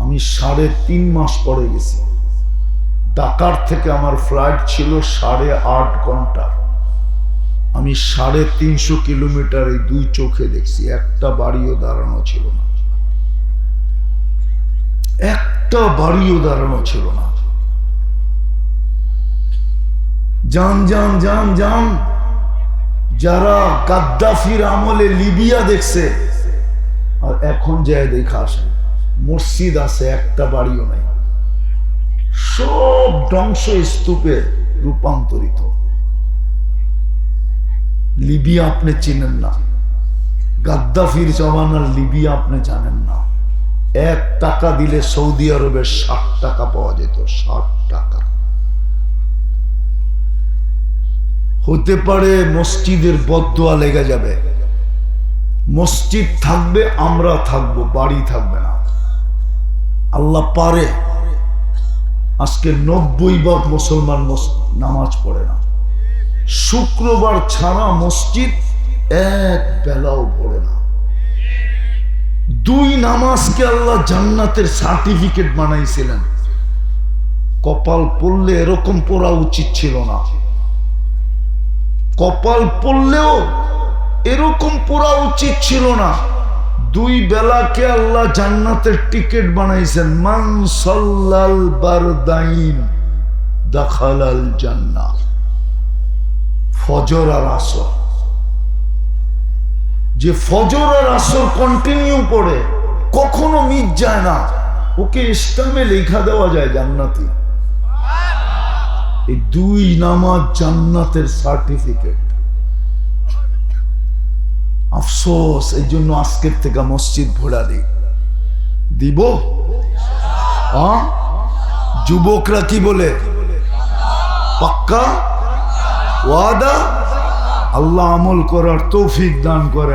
আমি 3.5 মাস পরে গেছি। ঢাকার থেকে আমার ফ্লাইট ছিল 8.5 ঘন্টা। আমি 350 কিলোমিটার এই 2 চোখে দেখছি, একটা বাড়িও দাঁড়ানো ছিল না, একটা বাড়িও দাঁড়ানো ছিল না। যান যান যান যান, যারা গাদ্দাফির আমলে লিবিয়া দেখছে আর এখন যায় দেখা আসে, মসজিদ আছে, একটা বাড়িও নাই, সব ধ্বংস স্তূপে রূপান্তরিত। লিবিয়া আপনি চিনেন না, গাদ্দাফির জমানার লিবিয়া আপনি জানেন না। 1 টাকা দিলে সৌদি আরবে 60 টাকা পাওয়া যেত, 60 টাকা। হতে পারে মসজিদের বদদোয়া লেগে যাবে, মসজিদ থাকবে, আমরা থাকবো, বাড়ি থাকবে না। আল্লাহ পারে। আজকে 90% মুসলমান নামাজ পড়ে না, শুক্রবার ছাড়া মসজিদ 1 বেলাও পড়ে না। 2 নামাজকে আল্লাহ জান্নাতের সার্টিফিকেট বানাইছিলেন। কপাল পড়লে এরকম পড়া উচিত ছিল না, কপাল পড়লেও এরকম পড়া উচিত ছিল না। 2 বেলাকে আল্লাহ জান্নাতের টিকিট বানাইছেন। মান সাল্লাল বারদাইন দাখালাল জান্নাহ। ফজর আর আসর, যে ফজর আর আসর কন্টিনিউ পড়ে, কখনো মিস যায় না, ওকে ইসলামে লেখা দেওয়া যায় জান্নাতি। এই 2 নামাজ জান্নাতের সার্টিফিকেট। আফসোস, এই জন্য আজকের থেকে মসজিদ ভরা দিব। যুবকরা কি বলে? পাক্কা ওয়াদা। আল্লাহ আমল করার তৌফিক দান করেন।